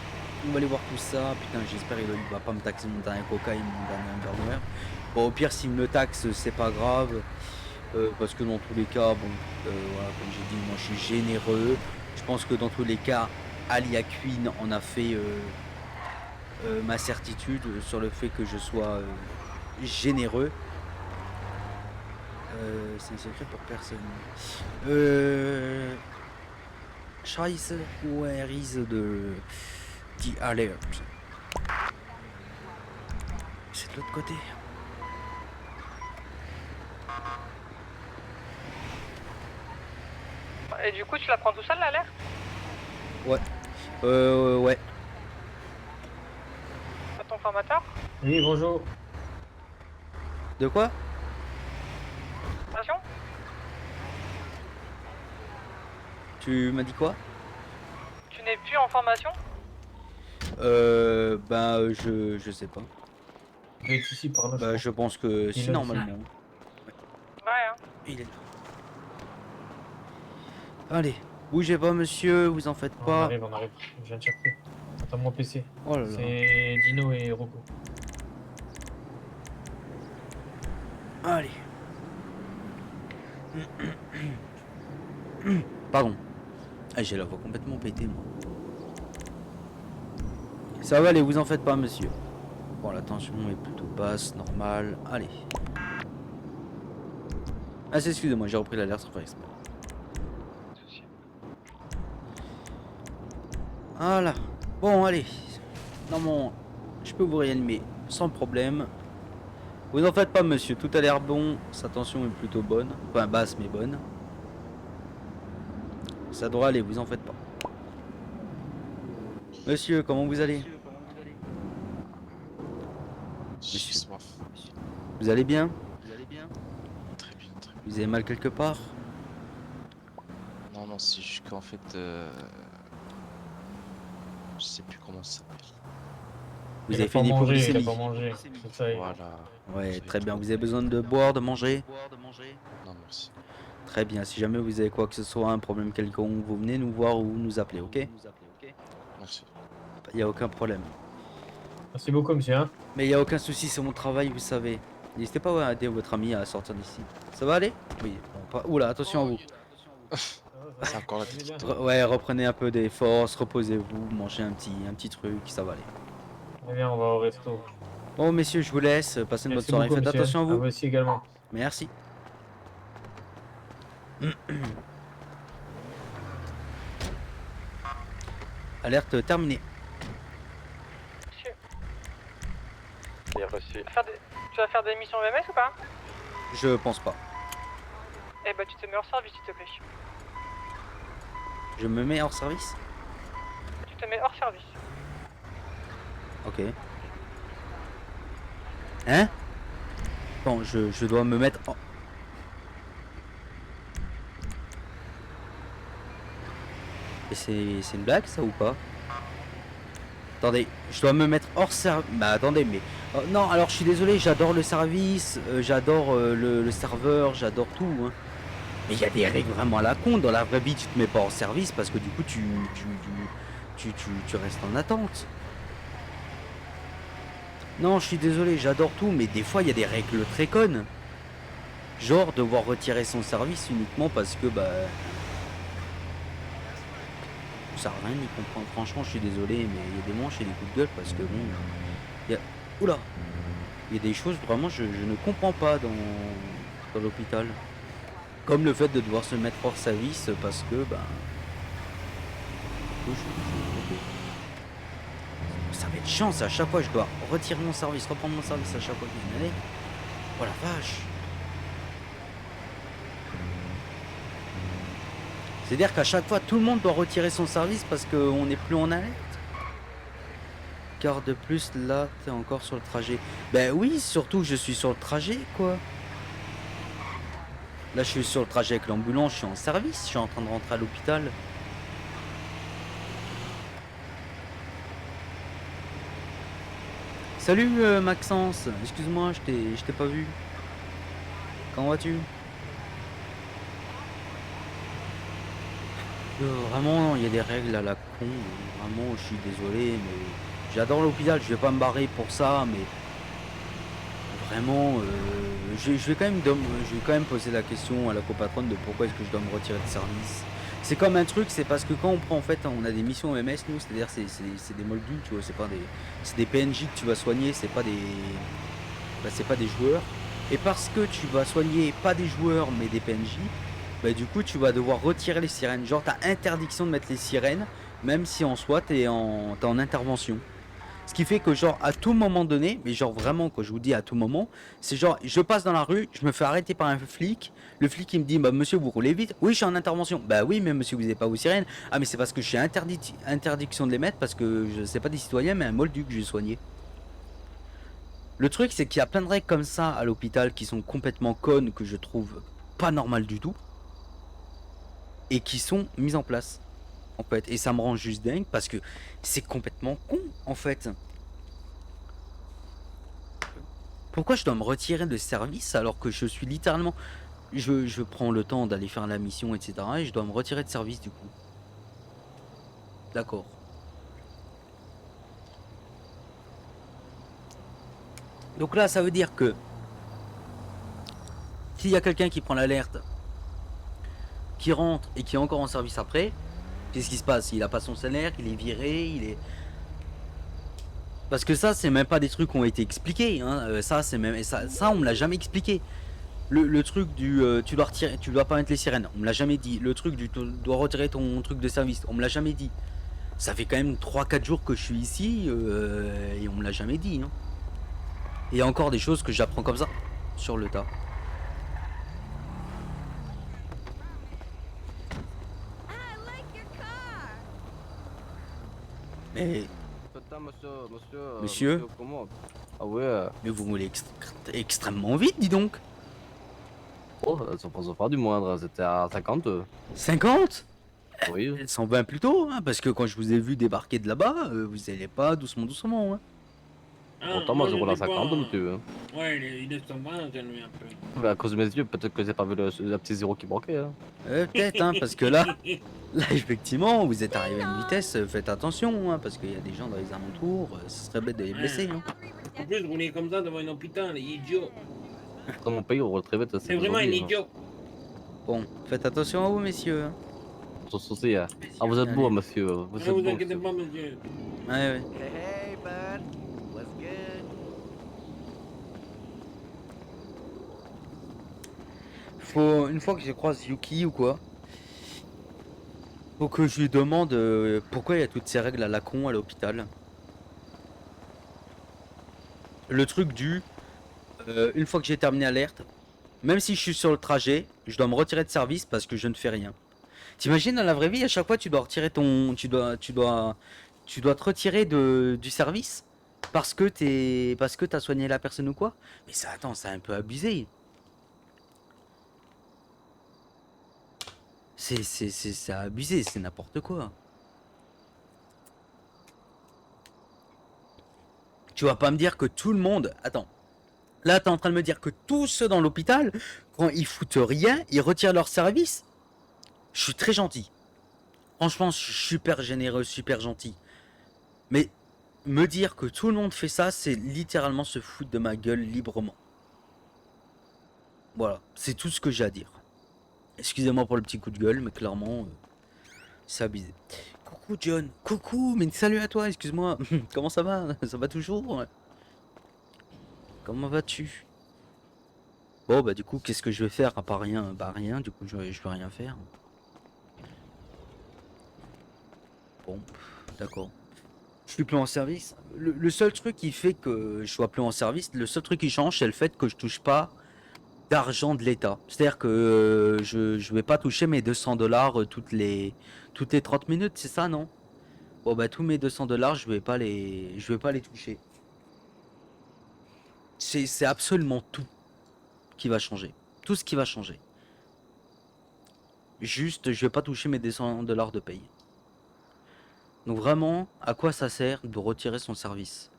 Speaker 1: On va aller voir tout ça. Putain, j'espère qu'il va pas me taxer mon dernier coca et mon dernier hamburger. Bon, au pire, s'il me le taxe, c'est pas grave. Parce que dans tous les cas, bon, voilà, comme j'ai dit, moi je suis généreux. Je pense que dans tous les cas, Alia Queen en a fait ma certitude sur le fait que je sois généreux. C'est un secret pour personne. Scheiße, where is the alert? C'est de l'autre côté.
Speaker 6: Et du coup, tu la prends tout seul, l'alerte?
Speaker 1: Ouais. Ouais.
Speaker 6: À ton formateur?
Speaker 7: Oui, bonjour.
Speaker 1: De quoi?
Speaker 6: Attention.
Speaker 1: Tu m'as dit quoi?
Speaker 6: Tu n'es plus en formation?
Speaker 1: Je sais pas.
Speaker 7: Je vais être ici par là.
Speaker 1: Bah, je pense que si,
Speaker 7: là,
Speaker 1: normalement.
Speaker 6: Ouais, hein.
Speaker 1: Il est là. Allez, bougez pas, monsieur, vous en faites
Speaker 7: On
Speaker 1: pas.
Speaker 7: arrive. Je viens de chercher. Attends mon PC.
Speaker 1: Oh là là.
Speaker 7: C'est Dino et Rocco.
Speaker 1: Allez. Pardon. Ah, j'ai la voix complètement pétée, moi. Ça va aller, vous en faites pas, monsieur. Bon, la tension est plutôt basse, normale. Allez. Ah, excusez-moi, j'ai repris l'alerte sans faire exprès. Voilà. Bon, allez. Normalement, je peux vous réanimer sans problème. Vous en faites pas, monsieur. Tout a l'air bon. Sa tension est plutôt bonne. Enfin, basse, mais bonne. Ça doit aller, vous en faites pas. Monsieur, comment vous allez? Monsieur, vous allez bien?
Speaker 9: Très bien, très bien.
Speaker 1: Vous avez mal quelque part?
Speaker 9: Non, c'est juste qu'en fait, je sais plus comment ça s'appelle.
Speaker 1: Vous avez fait une hypoglycémie.
Speaker 7: Il a pas mangé. C'est ça.
Speaker 9: Voilà.
Speaker 1: Ouais, très bien. Vous avez besoin de boire, de manger?
Speaker 9: Non, merci.
Speaker 1: Très bien. Si jamais vous avez quoi que ce soit, un problème quelconque, vous venez nous voir ou nous appeler, ok?
Speaker 9: Merci.
Speaker 1: Il n'y a aucun problème.
Speaker 7: Merci beaucoup, monsieur. Hein.
Speaker 1: Mais il n'y a aucun souci, c'est mon travail, vous savez. N'hésitez pas à aider votre ami à sortir d'ici. Ça va aller? Oui. Bon, pas... Oula, attention à vous.
Speaker 9: C'est encore la petite.
Speaker 1: Ouais, reprenez un peu des forces, reposez-vous, mangez un petit truc, ça va aller.
Speaker 7: Très bien, on va au resto.
Speaker 1: Bon, messieurs, je vous laisse. Passez une bonne
Speaker 7: Merci
Speaker 1: soirée.
Speaker 7: beaucoup,
Speaker 1: Faites
Speaker 7: monsieur.
Speaker 1: attention à vous.
Speaker 7: À vous aussi également.
Speaker 1: Merci. Alerte terminée.
Speaker 6: Monsieur,
Speaker 5: Bien reçu.
Speaker 6: tu vas faire des missions EMS ou pas?
Speaker 1: Je pense pas.
Speaker 6: Eh bah, tu te mets hors service, s'il te plaît.
Speaker 1: Je me mets hors service?
Speaker 6: Tu te mets hors service.
Speaker 1: Ok. Hein? Bon, je dois me mettre en... Et c'est une blague ça ou pas? Attendez, je dois me mettre hors service. Bah attendez, mais... non, alors je suis désolé, j'adore le service, j'adore le serveur, j'adore tout. Hein. Mais il y a des règles vraiment à la con. Dans la vraie vie, tu te mets pas hors service parce que du coup, tu restes en attente. Non, je suis désolé, j'adore tout, mais des fois il y a des règles très connes. Genre devoir retirer son service uniquement parce que bah ça sert à rien d'y comprendre. Franchement, je suis désolé, mais il y a des moments j'ai des coups de gueule parce que bon, il y a oula, il y a des choses vraiment je ne comprends pas dans l'hôpital. Comme le fait de devoir se mettre hors service parce que bah ça va être chiant, à chaque fois je dois retirer mon service, reprendre mon service à chaque fois qu'il y a une alerte. Oh la vache. C'est-à-dire qu'à chaque fois tout le monde doit retirer son service parce qu'on n'est plus en alerte. Car de plus là t'es encore sur le trajet. Ben oui, surtout que je suis sur le trajet quoi. Là je suis sur le trajet avec l'ambulance, je suis en service, je suis en train de rentrer à l'hôpital. Salut Maxence, excuse-moi, je t'ai pas vu. Comment vas-tu? Vraiment, il y a des règles à la con. Vraiment, je suis désolé, mais j'adore l'hôpital. Je vais pas me barrer pour ça, mais vraiment, je vais quand même poser la question à la copatronne de pourquoi est-ce que je dois me retirer de service. C'est comme un truc, c'est parce que quand on prend en fait, on a des missions OMS nous, c'est-à-dire c'est des moldus, tu vois, c'est des PNJ que tu vas soigner, c'est pas des joueurs. Et parce que tu vas soigner pas des joueurs mais des PNJ, bah du coup tu vas devoir retirer les sirènes. Genre t'as interdiction de mettre les sirènes, même si en soi t'es en intervention. Ce qui fait que genre à tout moment donné, mais genre vraiment quand je vous dis à tout moment, c'est genre je passe dans la rue, je me fais arrêter par un flic, le flic il me dit bah monsieur vous roulez vite, oui je suis en intervention, bah oui mais monsieur vous n'avez pas vos sirènes, ah mais c'est parce que je suis interdiction de les mettre parce que je sais pas des citoyens mais un moldu que j'ai soigné. Le truc c'est qu'il y a plein de règles comme ça à l'hôpital qui sont complètement connes, que je trouve pas normales du tout, et qui sont mises en place. En fait, et ça me rend juste dingue parce que c'est complètement con en fait. Pourquoi je dois me retirer de service alors que je suis littéralement... Je prends le temps d'aller faire la mission etc et je dois me retirer de service du coup. D'accord. Donc là ça veut dire que s'il y a quelqu'un qui prend l'alerte, qui rentre et qui est encore en service après, qu'est-ce qui se passe? Il a pas son salaire, il est viré, il est... Parce que ça, c'est même pas des trucs qui ont été expliqués, hein. Ça, c'est même... ça on me l'a jamais expliqué. Le truc du... tu dois pas mettre les sirènes, on me l'a jamais dit. Le truc du... tu dois retirer ton truc de service, on me l'a jamais dit. Ça fait quand même 3-4 jours que je suis ici, et on me l'a jamais dit, hein. Et il y a encore des choses que j'apprends comme ça, sur le tas. Mais... Monsieur,
Speaker 4: comment? Ah ouais.
Speaker 1: mais vous moulez extrêmement vite, dis donc.
Speaker 4: Oh, ça passe pas du moindre, c'était à 50.
Speaker 1: 50?
Speaker 4: Oui.
Speaker 1: 120 plutôt, hein, parce que quand je vous ai vu débarquer de là-bas, vous allez pas doucement, hein.
Speaker 2: Ah,
Speaker 4: Pourtant, moi je roule à
Speaker 2: sais pas.
Speaker 4: 50, monsieur.
Speaker 2: Ouais, il est 120, j'en ai un peu.
Speaker 4: Mais à cause de mes yeux, peut-être que j'ai pas vu le petit zéro qui manquait. Hein.
Speaker 1: Peut-être, hein, parce que là, effectivement, vous êtes arrivé à une vitesse, faites attention, hein, parce qu'il y a des gens dans les alentours, ce serait bête de les blesser, hein.
Speaker 2: En plus, rouler comme ça devant un hôpital, il est idiot.
Speaker 4: Dans mon pays, on roule très vite.
Speaker 2: C'est vraiment un idiot.
Speaker 1: Bon, faites attention à vous, messieurs.
Speaker 4: Sans souci. Hein. Ah, vous êtes beau, monsieur. Vous
Speaker 2: Ne
Speaker 4: êtes
Speaker 2: vous
Speaker 4: beau.
Speaker 2: inquiétez pas, monsieur.
Speaker 1: Ouais.
Speaker 10: Hey, bud. What's good?
Speaker 1: Faut, une fois que je croise Yuki ou quoi, faut que je lui demande pourquoi il y a toutes ces règles à la con à l'hôpital. Le truc du... une fois que j'ai terminé l'alerte, même si je suis sur le trajet, je dois me retirer de service parce que je ne fais rien. T'imagines dans la vraie vie, à chaque fois tu dois retirer ton... Tu dois te retirer du service parce que t'as soigné la personne ou quoi? Mais ça, attends, c'est un peu abusé. C'est abusé, c'est n'importe quoi. Tu vas pas me dire que tout le monde... Attends. Là, t'es en train de me dire que tous ceux dans l'hôpital, quand ils foutent rien, ils retirent leur service. Je suis très gentil. Franchement, je suis super généreux, super gentil. Mais me dire que tout le monde fait ça, c'est littéralement se foutre de ma gueule librement. Voilà, c'est tout ce que j'ai à dire. Excusez-moi pour le petit coup de gueule, mais clairement, c'est abusé. Coucou John, coucou, mais salut à toi, excuse-moi. Comment ça va? Ça va toujours? Comment vas-tu? Bon bah du coup, qu'est-ce que je vais faire à part rien? Bah rien, du coup je vais rien faire. Bon, d'accord. Je suis plus en service. Le seul truc qui fait que je sois plus en service, le seul truc qui change, c'est le fait que je touche pas d'argent de l'État. C'est-à-dire que je vais pas toucher mes 200 $ toutes les 30 minutes, c'est ça, non? Bon bah tous mes 200 $, je vais pas les toucher. C'est absolument tout qui va changer. Tout ce qui va changer. Juste, je vais pas toucher mes 200 $ de paye. Donc vraiment, à quoi ça sert de retirer son service?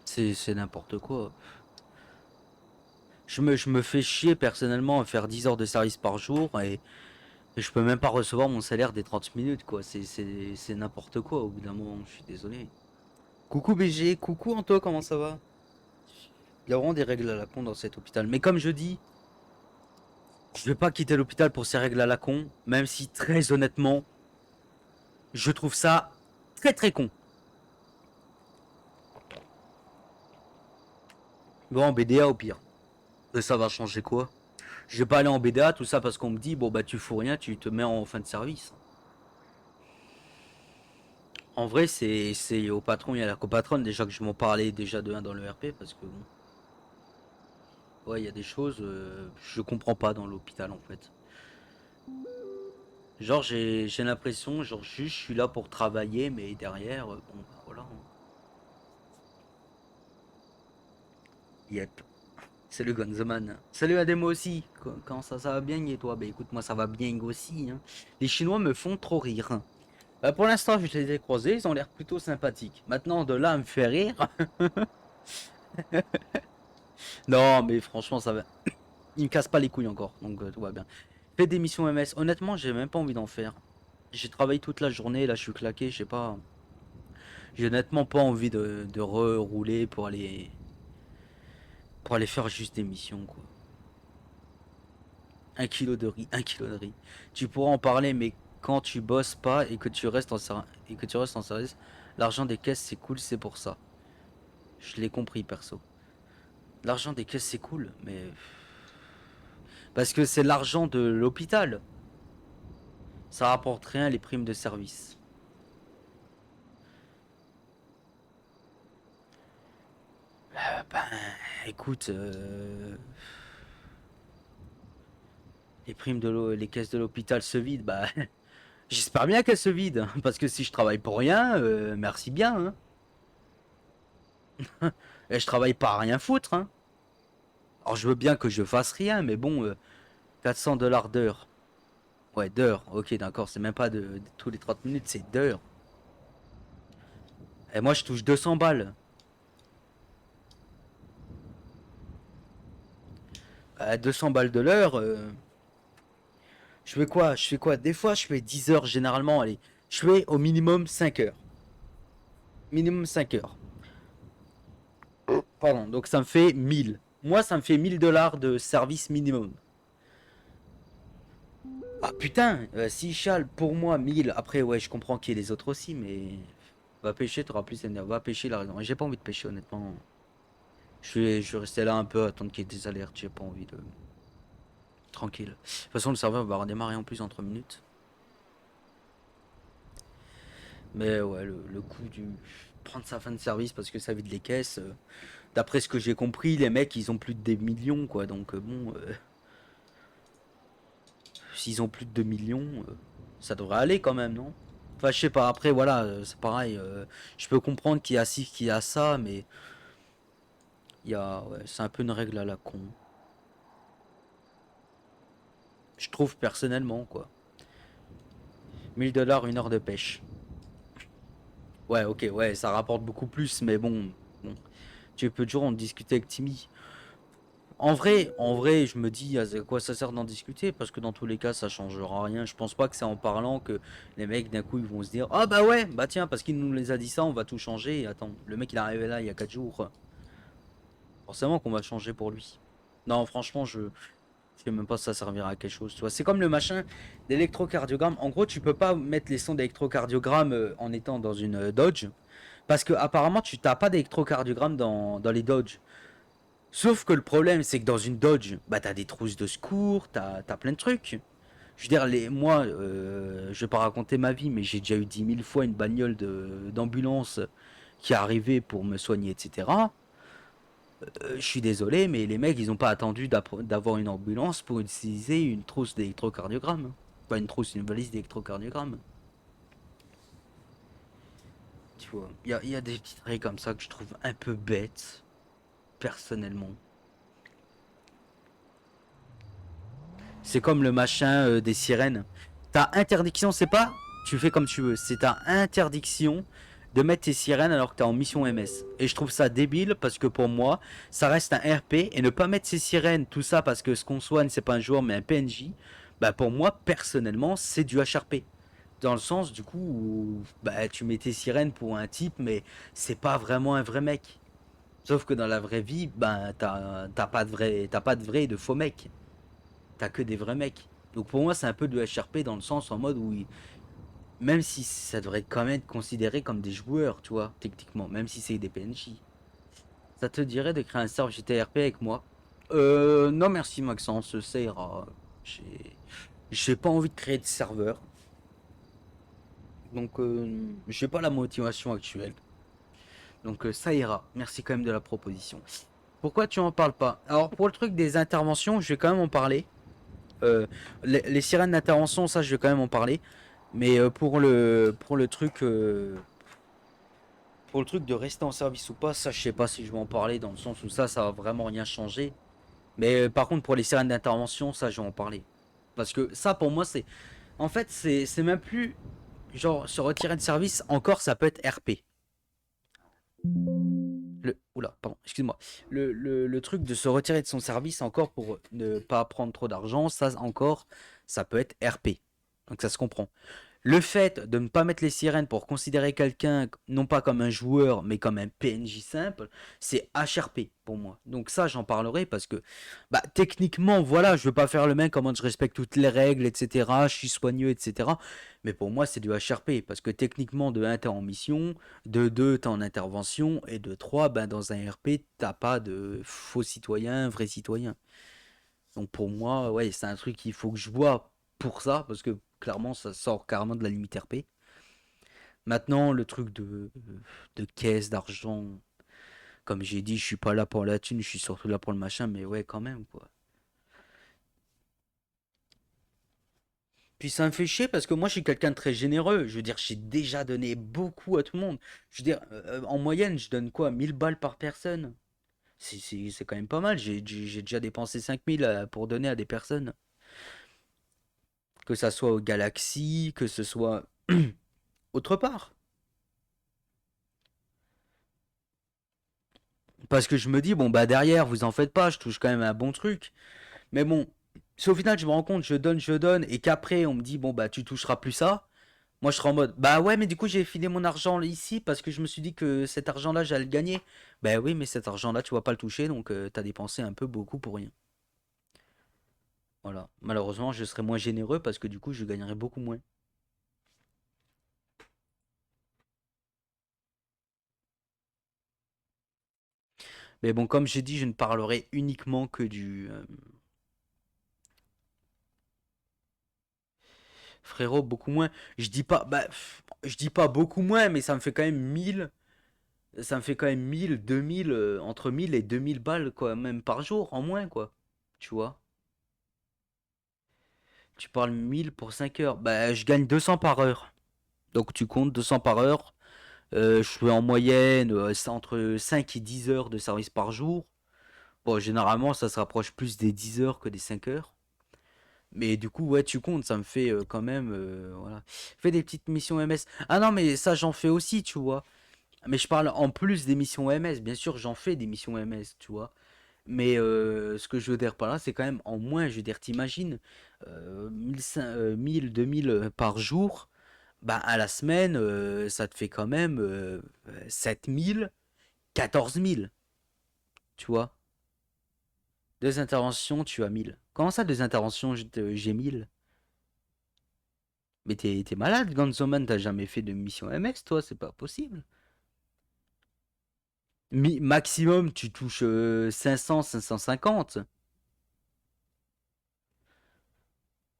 Speaker 1: C'est n'importe quoi. Je me fais chier personnellement à faire 10 heures de service par jour et je peux même pas recevoir mon salaire des 30 minutes quoi. C'est n'importe quoi au bout d'un moment, je suis désolé. Coucou BG, coucou Anto, comment ça va? Il y a vraiment des règles à la con dans cet hôpital. Mais comme je dis, je vais pas quitter l'hôpital pour ces règles à la con, même si très honnêtement, je trouve ça très très con. Bon, en BDA au pire. Et ça va changer quoi? Je vais pas aller en BDA, tout ça parce qu'on me dit, bon bah tu fous rien, tu te mets en fin de service. En vrai, c'est au patron et à la copatronne déjà que je m'en parlais déjà de 1 dans le RP parce que bon. Ouais, il y a des choses, je comprends pas dans l'hôpital en fait. Genre j'ai l'impression, genre juste je suis là pour travailler, mais derrière, bon bah voilà. Yep. Salut Gonzaman. Salut Ademo aussi. Quand ça va bien et toi? Bah écoute, moi ça va bien aussi. Hein. Les Chinois me font trop rire. Bah, pour l'instant, je les ai croisés, ils ont l'air plutôt sympathiques. Maintenant, de là à me faire rire. Non, mais franchement, ça va. Ils me cassent pas les couilles encore, donc tout va bien. Fais des missions MS. Honnêtement, j'ai même pas envie d'en faire. J'ai travaillé toute la journée, là je suis claqué, je sais pas. J'ai honnêtement pas envie de rerouler pour aller faire juste des missions quoi. 1 kilo de riz, 1 kilo de riz. Tu pourras en parler, mais quand tu bosses pas et que tu restes en service, l'argent des caisses c'est cool, c'est pour ça. Je l'ai compris perso. L'argent des caisses c'est cool, mais parce que c'est l'argent de l'hôpital. Ça rapporte rien les primes de service. Ben, écoute, les primes de les caisses de l'hôpital se vident, bah j'espère bien qu'elles se vident, parce que si je travaille pour rien, merci bien. Hein. Et je travaille pas à rien foutre. Hein. Alors je veux bien que je fasse rien, mais bon, 400 $ d'heure. Ouais, d'heure, ok d'accord, c'est même pas de tous les 30 minutes, c'est d'heure. Et moi je touche 200 balles. 200 balles de l'heure. Je fais quoi? Des fois, je fais 10 heures généralement. Allez, je fais au minimum 5 heures. Minimum 5 heures. Pardon, donc ça me fait 1000. Moi, ça me fait 1000 $ de service minimum. Ah putain, si chale pour moi 1000. Après, ouais, je comprends qu'il y ait les autres aussi, mais va pêcher, t'auras plus d'énergie. Va pêcher, la raison. J'ai pas envie de pêcher, honnêtement. Je vais rester là un peu, attendre qu'il y ait des alertes. J'ai pas envie de. Tranquille. De toute façon, le serveur va redémarrer en plus en 3 minutes. Mais ouais, le coup du prendre sa fin de service parce que ça vide les caisses. D'après ce que j'ai compris, les mecs, ils ont plus de des millions, quoi. Donc bon, s'ils ont plus de 2 millions, ça devrait aller quand même, non? Enfin, je sais pas. Après, voilà, c'est pareil. Je peux comprendre qu'il y a ci, qu'il y a ça, mais il y a, ouais, c'est un peu une règle à la con. Je trouve personnellement, quoi. 1000 $, 1 heure de pêche. Ouais, ok, ouais, ça rapporte beaucoup plus, mais bon, tu peux toujours en discuter avec Timmy. En vrai, je me dis à quoi ça sert d'en discuter parce que dans tous les cas, ça changera rien. Je pense pas que c'est en parlant que les mecs d'un coup ils vont se dire ah bah ouais, bah tiens, parce qu'il nous les a dit ça, on va tout changer. Et attends, le mec il est arrivé là il y a 4 jours. Forcément qu'on va changer pour lui. Non, franchement, je sais même pas si ça servira à quelque chose. Tu vois, c'est comme le machin d'électrocardiogramme. En gros, tu peux pas mettre les sons d'électrocardiogramme en étant dans une Dodge parce que apparemment tu t'as pas d'électrocardiogramme dans les Dodge. Sauf que le problème, c'est que dans une Dodge, bah t'as des trousses de secours, t'as plein de trucs. Je veux dire, moi, je vais pas raconter ma vie, mais j'ai déjà eu 10 000 fois une bagnole d'ambulance qui est arrivée pour me soigner, etc. Je suis désolé, mais les mecs, ils ont pas attendu d'avoir une ambulance pour utiliser une trousse d'électrocardiogramme. Pas une trousse, une valise d'électrocardiogramme. Tu vois, il y a des petites règles comme ça que je trouve un peu bêtes, personnellement. C'est comme le machin des sirènes. T'as interdiction, c'est pas tu fais comme tu veux, c'est ta interdiction de mettre tes sirènes alors que t'es en mission MS. Et je trouve ça débile parce que pour moi, ça reste un RP et ne pas mettre ses sirènes, tout ça parce que ce qu'on soigne, c'est pas un joueur mais un PNJ, bah pour moi, personnellement, c'est du HRP. Dans le sens du coup où bah, tu mets tes sirènes pour un type, mais c'est pas vraiment un vrai mec. Sauf que dans la vraie vie, bah, t'as pas de vrai et de faux mecs. T'as que des vrais mecs. Donc pour moi, c'est un peu de HRP dans le sens en mode où, même si ça devrait quand même être considéré comme des joueurs, tu vois, techniquement, même si c'est des PNJ. Ça te dirait de créer un serveur GTRP avec moi? Non merci Maxence, ça ira. J'ai pas envie de créer de serveur. Donc j'ai pas la motivation actuelle. Donc ça ira. Merci quand même de la proposition. Pourquoi tu en parles pas? Alors pour le truc des interventions, je vais quand même en parler. Les sirènes d'intervention, ça je vais quand même en parler. Mais pour le truc de rester en service ou pas, ça je sais pas si je vais en parler dans le sens où ça va vraiment rien changer. Mais par contre pour les sirènes d'intervention, ça je vais en parler. Parce que ça pour moi c'est... En fait c'est même plus... Genre se retirer de service, encore ça peut être RP. Oula, pardon, excuse-moi. Le truc de se retirer de son service encore pour ne pas prendre trop d'argent, ça encore, ça peut être RP. Donc ça se comprend. Le fait de ne pas mettre les sirènes pour considérer quelqu'un non pas comme un joueur mais comme un PNJ simple, c'est HRP pour moi. Donc ça j'en parlerai parce que bah techniquement voilà, je veux pas faire le mec en mode je respecte toutes les règles etc, je suis soigneux etc. Mais pour moi c'est du HRP parce que techniquement de 1 t'es en mission, de 2 t'es en intervention et de 3 ben dans un RP t'as pas de faux citoyen, vrai citoyen. Donc pour moi ouais c'est un truc qu'il faut que je vois pour ça parce que clairement ça sort carrément de la limite RP. Maintenant le truc de caisse d'argent, comme j'ai dit je suis pas là pour la thune, je suis surtout là pour le machin, mais ouais quand même quoi. Puis ça me fait chier parce que moi je suis quelqu'un de très généreux, je veux dire j'ai déjà donné beaucoup à tout le monde. Je veux dire en moyenne je donne quoi 1000 balles par personne. C'est quand même pas mal, j'ai déjà dépensé 5000 pour donner à des personnes. Que ça soit au Galaxy, que ce soit autre part. Parce que je me dis, bon, bah derrière, vous en faites pas, je touche quand même un bon truc. Mais bon, si au final, je me rends compte, je donne, et qu'après, on me dit, bon, bah tu toucheras plus ça. Moi, je serai en mode, bah ouais, mais du coup, j'ai filé mon argent ici parce que je me suis dit que cet argent-là, j'allais le gagner. Bah oui, mais cet argent-là, tu vas pas le toucher, donc t'as dépensé un peu beaucoup pour rien. Voilà. Malheureusement, je serai moins généreux parce que du coup, je gagnerai beaucoup moins. Mais bon, comme j'ai dit, je ne parlerai uniquement que du... Frérot, beaucoup moins. Je dis pas... Bah, je dis pas beaucoup moins, mais ça me fait quand même 1000... Ça me fait quand même 1000, 2000, entre 1000 et 2000 balles, quoi, même par jour, en moins, quoi. Tu vois? Tu parles 1000 pour 5 heures. Bah, je gagne 200 par heure. Donc tu comptes 200 par heure. Je fais en moyenne c'est entre 5 et 10 heures de service par jour. Bon, généralement, ça se rapproche plus des 10 heures que des 5 heures. Mais du coup, ouais, tu comptes, ça me fait quand même, voilà. Fais des petites missions MS. Ah non, mais ça, j'en fais aussi, tu vois. Mais je parle en plus des missions MS. Bien sûr, j'en fais des missions MS, tu vois. Mais ce que je veux dire par là, c'est quand même en moins, je veux dire, t'imagines, 1000, 2000 par jour, bah à la semaine, ça te fait quand même 7000, 14000, tu vois. Deux interventions, tu as 1000. Comment ça, deux interventions, j'ai 1000? Mais t'es malade, Gonzoman, t'as jamais fait de mission MS, toi, c'est pas possible. Maximum, tu touches 500, 550.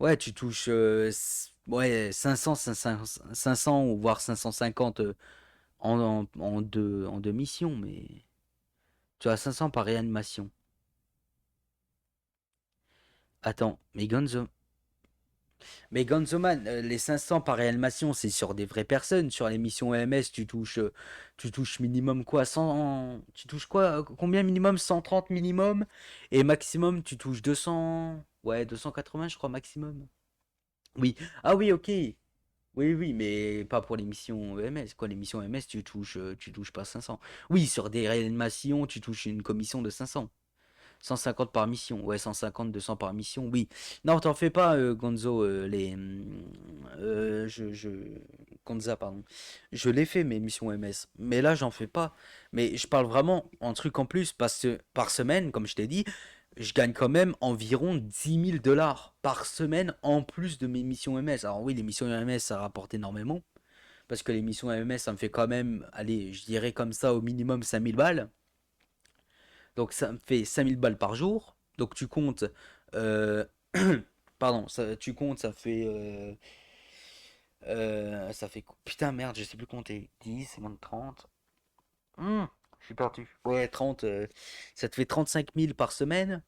Speaker 1: Ouais, tu touches ouais, 500, 500, 500 ou voire 550 en deux missions, mais tu as 500 par réanimation. Attends, mais Gonzoman, les 500 par réanimation, c'est sur des vraies personnes. Sur les missions EMS, tu touches minimum quoi? 100, tu touches quoi? Combien minimum? 130 minimum. Et maximum, tu touches 200. Ouais, 280, je crois, maximum. Oui. Ah oui, ok. Oui, oui, mais pas pour les missions EMS. Quoi, les missions EMS, tu touches pas 500. Oui, sur des réanimations, tu touches une commission de 500. 150 par mission. Ouais, 150, 200 par mission. Oui. Non, t'en fais pas, Gonzo. Gonza, pardon. Je l'ai fait, mes missions MS. Mais là, j'en fais pas. Mais je parle vraiment en truc en plus, parce que par semaine, comme je t'ai dit, je gagne quand même environ 10 000 dollars par semaine en plus de mes missions MS. Alors oui, les missions MS, ça rapporte énormément. Parce que les missions MS, ça me fait quand même, allez, je dirais comme ça, au minimum 5000 balles. Donc ça me fait 5000 balles par jour. Donc tu comptes... euh, pardon, tu comptes, ça fait... Putain, merde, je sais plus compter. 10, moins de 30. Je suis perdu. Ouais, 30. Ça te fait 35 000 par semaine.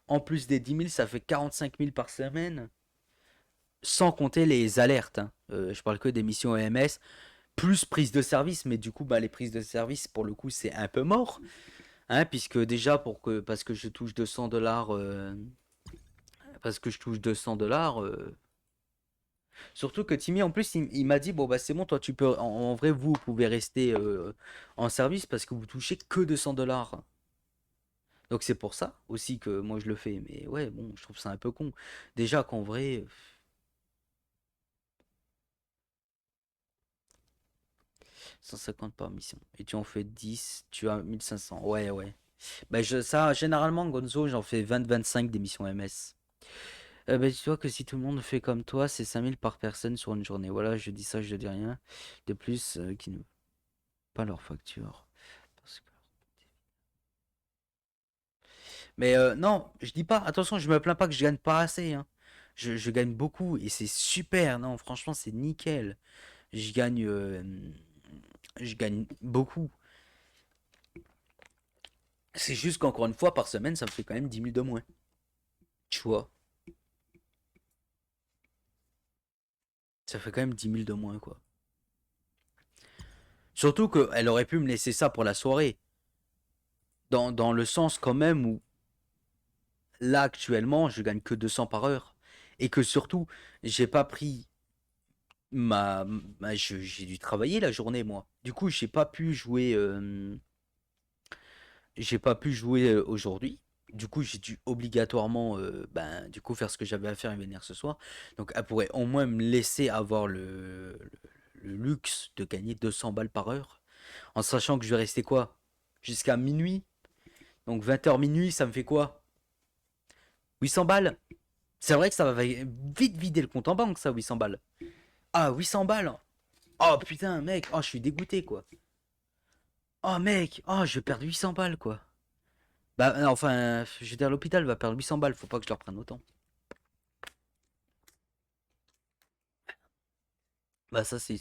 Speaker 1: En plus des 10 000, ça fait 45 000 par semaine. Sans compter les alertes, hein. Je parle que des missions EMS. Plus prise de service. Mais du coup, bah, les prises de service, pour le coup, c'est un peu mort. Hein, puisque déjà, parce que je touche 200 dollars... parce que je touche 200 dollars... Surtout que Timmy, en plus, il m'a dit, bon, bah c'est bon, toi, tu peux... En vrai, vous pouvez rester en service parce que vous touchez que 200 dollars. Donc c'est pour ça aussi que moi je le fais. Mais ouais, bon, je trouve ça un peu con. Déjà qu'en vrai... 150 par mission. Et tu en fais 10, tu as 1500. Ouais, ouais. Bah, ça, généralement, Gonzo, j'en fais 20-25 des missions MS. Bah, tu vois que si tout le monde fait comme toi, c'est 5000 par personne sur une journée. Voilà, je dis ça, je dis rien. De plus, qui ne pas leur facture. Parce que... Mais non, je dis pas, attention, je me plains pas que je gagne pas assez, hein. Je gagne beaucoup et c'est super, non, franchement, c'est nickel. Je gagne, je gagne beaucoup. C'est juste qu'encore une fois, par semaine, ça me fait quand même 10 000 de moins. Tu vois? Ça fait quand même 10 000 de moins, quoi. Surtout qu'elle aurait pu me laisser ça pour la soirée. Dans le sens quand même où là actuellement je gagne que 200 par heure. Et que surtout j'ai pas pris j'ai dû travailler la journée moi. Du coup j'ai pas pu jouer aujourd'hui. Du coup j'ai dû obligatoirement du coup faire ce que j'avais à faire et venir ce soir. Donc elle pourrait au moins me laisser avoir le luxe de gagner 200 balles par heure. En sachant que je vais rester quoi? Jusqu'à minuit. Donc 20h minuit, ça me fait quoi? 800 balles? C'est vrai que ça va vite vider le compte en banque, ça, 800 balles. Ah, 800 balles? Oh putain, mec, oh, je suis dégoûté, quoi. Oh, mec, oh, je vais perdre 800 balles, quoi. Bah, enfin, je veux dire, l'hôpital va perdre 800 balles, faut pas que je leur prenne autant. Bah, ça, c'est.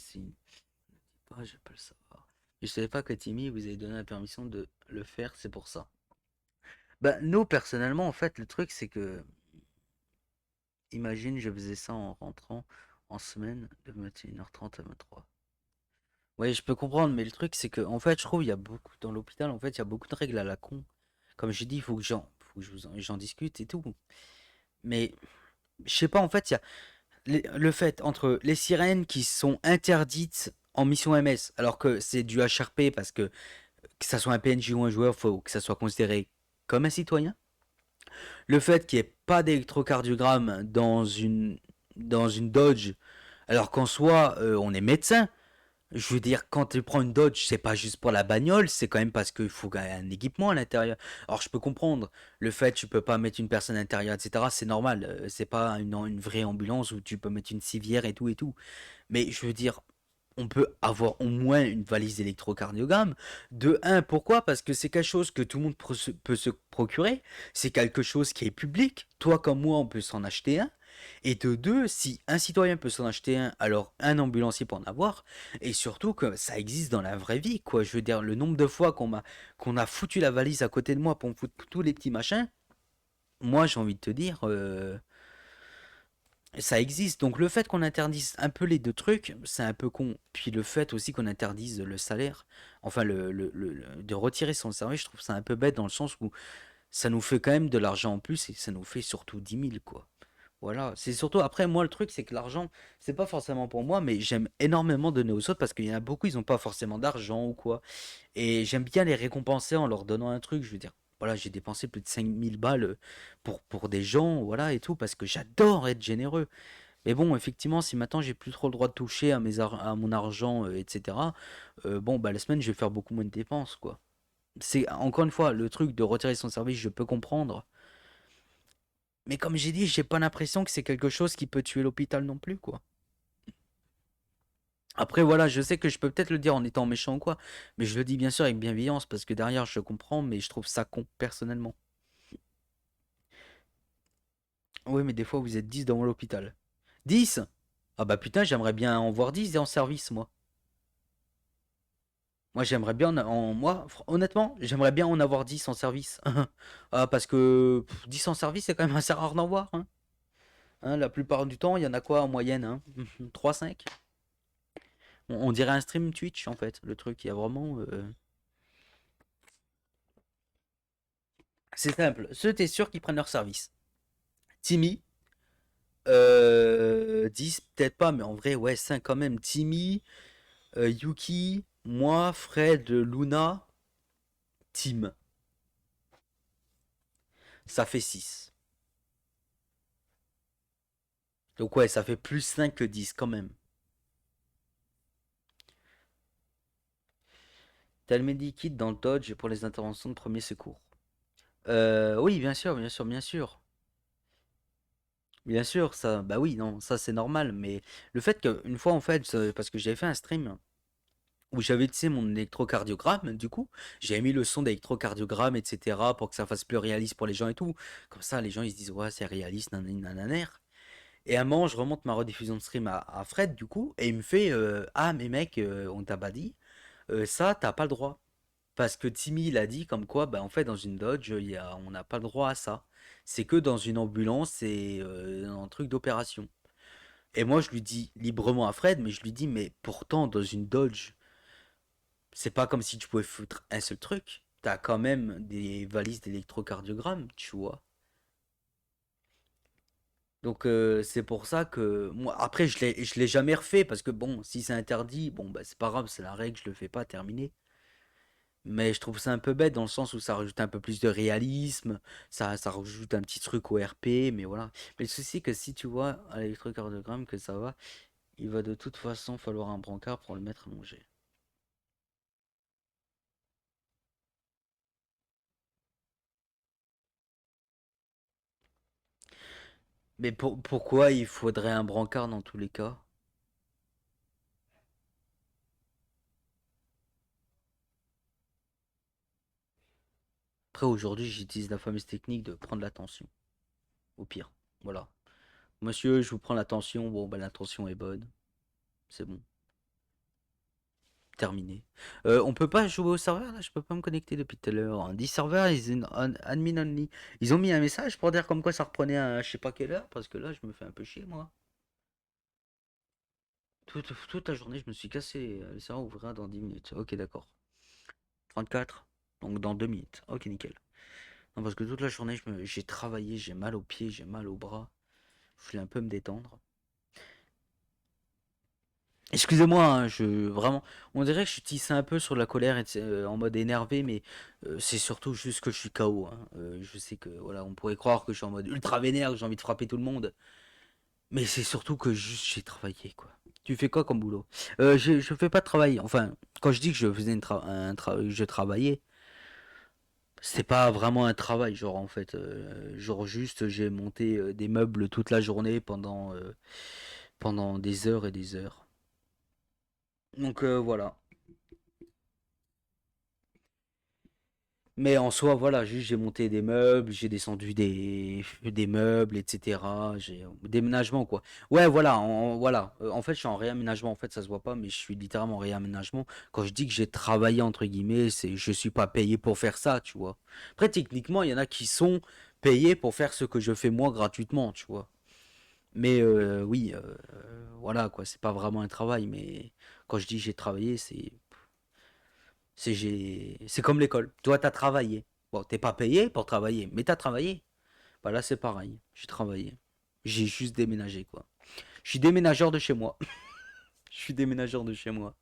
Speaker 1: Oh, je vais pas le savoir. Je savais pas que Timmy vous avez donné la permission de le faire, c'est pour ça. Bah, nous, personnellement, en fait, le truc, c'est que. Imagine, je faisais ça en rentrant en semaine de 21h30 à 23h. Ouais, je peux comprendre, mais le truc, c'est que, en fait, je trouve, il y a beaucoup, dans l'hôpital, en fait, il y a beaucoup de règles à la con. Comme j'ai dit, il faut que j'en discute et tout. Mais, je sais pas, en fait, il y a le fait entre les sirènes qui sont interdites en mission MS, alors que c'est du HRP parce que ça soit un PNJ ou un joueur, faut que ça soit considéré comme un citoyen. Le fait qu'il n'y ait pas d'électrocardiogramme dans une Dodge, alors qu'en soi, on est médecin. Je veux dire, quand tu prends une Dodge, c'est pas juste pour la bagnole, c'est quand même parce qu'il faut un équipement à l'intérieur. Alors je peux comprendre le fait que tu peux pas mettre une personne à l'intérieur, etc. C'est normal, c'est pas une vraie ambulance où tu peux mettre une civière et tout et tout. Mais je veux dire, on peut avoir au moins une valise d'électrocardiogramme. De un, pourquoi? Parce que c'est quelque chose que tout le monde peut se procurer. C'est quelque chose qui est public. Toi comme moi, on peut s'en acheter un. Et de deux, si un citoyen peut s'en acheter un, alors un ambulancier peut en avoir. Et surtout que ça existe dans la vraie vie, quoi. Je veux dire, le nombre de fois qu'on a foutu la valise à côté de moi pour me foutre tous les petits machins, moi j'ai envie de te dire, ça existe. Donc le fait qu'on interdise un peu les deux trucs, c'est un peu con. Puis le fait aussi qu'on interdise le salaire, enfin de retirer son service, je trouve ça un peu bête dans le sens où ça nous fait quand même de l'argent en plus et ça nous fait surtout 10 000 quoi. Voilà, c'est surtout après moi le truc c'est que l'argent c'est pas forcément pour moi mais j'aime énormément donner aux autres parce qu'il y en a beaucoup ils ont pas forcément d'argent ou quoi et j'aime bien les récompenser en leur donnant un truc, je veux dire voilà j'ai dépensé plus de 5 000 balles pour des gens voilà et tout parce que j'adore être généreux mais bon effectivement si maintenant j'ai plus trop le droit de toucher à mon argent etc. Bon bah la semaine je vais faire beaucoup moins de dépenses quoi. C'est encore une fois le truc de retirer son service je peux comprendre mais comme j'ai dit, j'ai pas l'impression que c'est quelque chose qui peut tuer l'hôpital non plus, quoi. Après, voilà, je sais que je peux peut-être le dire en étant méchant ou quoi, mais je le dis bien sûr avec bienveillance, parce que derrière, je comprends, mais je trouve ça con, personnellement. Oui, mais des fois, vous êtes 10 dans l'hôpital. 10? Ah bah putain, j'aimerais bien en voir 10 et en service, moi. Moi, j'aimerais bien, moi, honnêtement, j'aimerais bien en avoir 10 en service. Ah, parce que 10 en service, c'est quand même assez rare d'en voir, hein. Hein, la plupart du temps, il y en a quoi en moyenne, hein? 3-5? On dirait un stream Twitch en fait, le truc, il y a vraiment... C'est simple, ceux t'es sûr qu'ils prennent leur service. Timmy, 10 peut-être pas, mais en vrai ouais 5 quand même. Timmy, Yuki, moi, Fred, Luna, Tim. Ça fait 6. Donc ouais, ça fait plus 5 que 10 quand même. T'as le medikit dans le Dodge pour les interventions de premier secours. Oui, bien sûr, bien sûr, bien sûr. Bien sûr, ça, bah oui, non, ça c'est normal, mais le fait qu'une fois en fait, parce que j'avais fait un stream où j'avais, tu sais, mon électrocardiogramme, du coup, j'avais mis le son d'électrocardiogramme, etc., pour que ça fasse plus réaliste pour les gens et tout. Comme ça, les gens ils se disent, ouais, c'est réaliste, nanani, nananer. Et à un moment, je remonte ma rediffusion de stream à Fred, du coup, et il me fait, ah, mais mec, on t'a pas dit, ça, t'as pas le droit. Parce que Timmy, il a dit comme quoi, bah, en fait, dans une Dodge, on n'a pas le droit à ça. C'est que dans une ambulance et un truc d'opération. Et moi, je lui dis librement à Fred, mais je lui dis, mais pourtant, dans une Dodge, c'est pas comme si tu pouvais foutre un seul truc. T'as quand même des valises d'électrocardiogramme, tu vois. Donc, c'est pour ça que moi, après, je l'ai jamais refait parce que bon, si c'est interdit, bon, bah, c'est pas grave, c'est la règle, je le fais pas, terminé. Mais je trouve ça un peu bête dans le sens où ça rajoute un peu plus de réalisme, ça rajoute un petit truc au RP, mais voilà. Mais le souci, c'est que si tu vois à l'électrocardiogramme que ça va, il va de toute façon falloir un brancard pour le mettre à manger. Mais pourquoi il faudrait un brancard dans tous les cas? Après, aujourd'hui, j'utilise la fameuse technique de prendre l'attention. Au pire, voilà. Monsieur, je vous prends l'attention. Bon, bah, l'intention est bonne. C'est bon. Terminé. On peut pas jouer au serveur là, je peux pas me connecter depuis tout à l'heure. 10 serveurs, admin only. Ils ont mis un message pour dire comme quoi ça reprenait à je sais pas quelle heure, parce que là je me fais un peu chier moi. Toute la journée je me suis cassé. Le serveur ouvrira dans 10 minutes. Ok d'accord. 34. Donc dans 2 minutes. Ok nickel. Non parce que toute la journée j'ai travaillé, j'ai mal aux pieds, j'ai mal aux bras. Je voulais un peu me détendre. Excusez-moi, hein, vraiment, on dirait que je suis tissé un peu sur la colère et en mode énervé, mais c'est surtout juste que je suis KO, hein. Je sais que voilà, on pourrait croire que je suis en mode ultra vénère, que j'ai envie de frapper tout le monde, mais c'est surtout que juste j'ai travaillé quoi. Tu fais quoi comme boulot? Je fais pas de travail. Enfin, quand je dis que je faisais je travaillais, c'est pas vraiment un travail, genre en fait, genre juste j'ai monté des meubles toute la journée pendant des heures et des heures. Donc voilà. Mais en soi, voilà, juste j'ai monté des meubles, j'ai descendu des meubles, etc. J'ai déménagement quoi. Ouais, voilà, voilà. En fait, je suis en réaménagement. En fait, ça se voit pas, mais je suis littéralement en réaménagement. Quand je dis que j'ai travaillé entre guillemets, c'est je suis pas payé pour faire ça, tu vois. Après, techniquement, il y en a qui sont payés pour faire ce que je fais moi gratuitement, tu vois. Mais oui, voilà quoi. C'est pas vraiment un travail, mais quand je dis j'ai travaillé, c'est comme l'école. Toi, t'as travaillé. Bon, t'es pas payé pour travailler, mais t'as travaillé. Bah là, c'est pareil. J'ai travaillé. J'ai juste déménagé, quoi. Je suis déménageur de chez moi. Je suis déménageur de chez moi.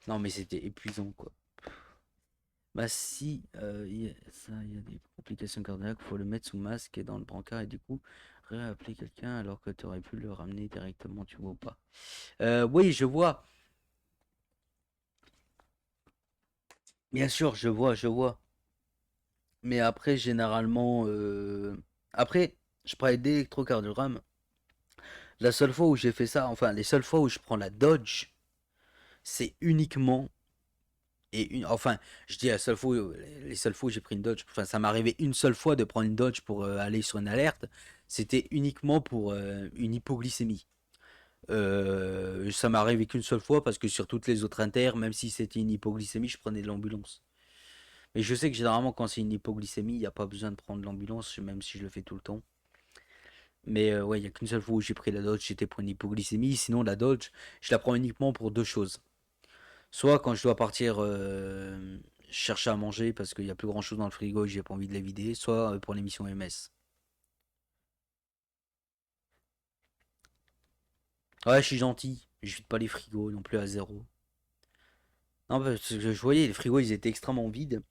Speaker 1: Non, mais c'était épuisant, quoi. Bah si, il y a des complications cardiaques, faut le mettre sous masque et dans le brancard et du coup, réappeler quelqu'un alors que tu aurais pu le ramener directement, tu vois ou pas. Oui, je vois. Bien sûr, je vois, je vois. Mais après, généralement, après, je parlais d'électrocardiogramme. La seule fois où j'ai fait ça, enfin, les seules fois où je prends la Dodge, c'est uniquement. Enfin, je dis la seule fois, les seules fois où j'ai pris une Dodge, enfin, ça m'est arrivé une seule fois de prendre une Dodge pour aller sur une alerte. C'était uniquement pour une hypoglycémie. Ça m'est arrivé qu'une seule fois parce que sur toutes les autres inter, même si c'était une hypoglycémie, je prenais de l'ambulance. Mais je sais que généralement, quand c'est une hypoglycémie, il n'y a pas besoin de prendre l'ambulance, même si je le fais tout le temps. Mais ouais, il n'y a qu'une seule fois où j'ai pris la Dodge, c'était pour une hypoglycémie. Sinon, la Dodge, je la prends uniquement pour deux choses. Soit quand je dois partir chercher à manger parce qu'il n'y a plus grand chose dans le frigo et que j'ai pas envie de les vider, soit pour l'émission MS. Ouais, je suis gentil, je vide pas les frigos non plus à zéro. Non, parce que je voyais les frigos, ils étaient extrêmement vides.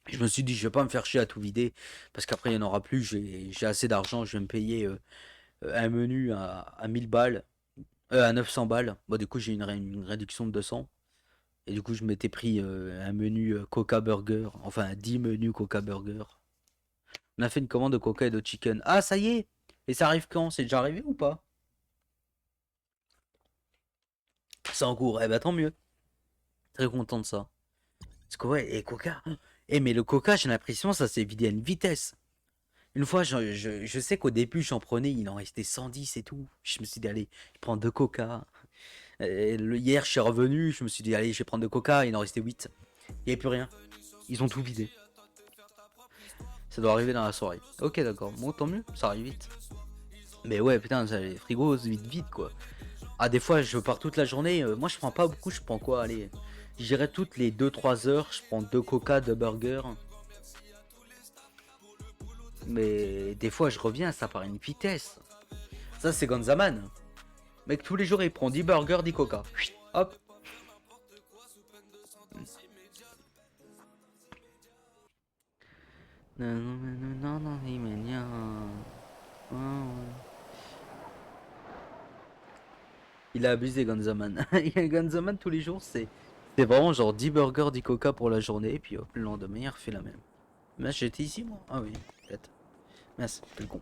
Speaker 1: Je me suis dit, je vais pas me faire chier à tout vider parce qu'après, il n'y en aura plus. J'ai assez d'argent, je vais me payer un menu à 1000 balles, à 900 balles. Bon, du coup, j'ai une réduction de 200. Et du coup, je m'étais pris un menu Coca Burger, enfin 10 menus Coca Burger. On a fait une commande de Coca et de chicken. Ah, ça y est! Et ça arrive quand? C'est déjà arrivé ou pas? C'est en cours. Eh ben, tant mieux. Très content de ça. Parce que ouais, et Coca. Eh, mais le Coca, j'ai l'impression ça s'est vidé à une vitesse. Une fois, je sais qu'au début, j'en prenais, il en restait 110 et tout. Je me suis dit, allez, je prends deux Coca. Hier, je suis revenu, je me suis dit, allez, je vais prendre deux Coca, il en restait 8. Il n'y avait plus rien. Ils ont tout vidé. Ça doit arriver dans la soirée. Ok, d'accord. Bon, tant mieux, ça arrive vite. Mais ouais, putain, les frigos vite, quoi. Ah, des fois, je pars toute la journée. Moi, je prends pas beaucoup, je prends quoi? Allez, j'irai toutes les 2-3 heures, je prends deux Coca, deux burgers. Mais des fois, je reviens, ça part à une vitesse. Ça, c'est Gonzaman. Mec, tous les jours, il prend 10 burgers, 10 Coca. Hop. Il a abusé, Gonzaman. Gonzaman, tous les jours, c'est vraiment genre 10 burgers, 10 Coca pour la journée. Et puis hop, le lendemain, il refait la même. Mais j'étais ici, moi. Ah oui, peut-être. Mince, quel con.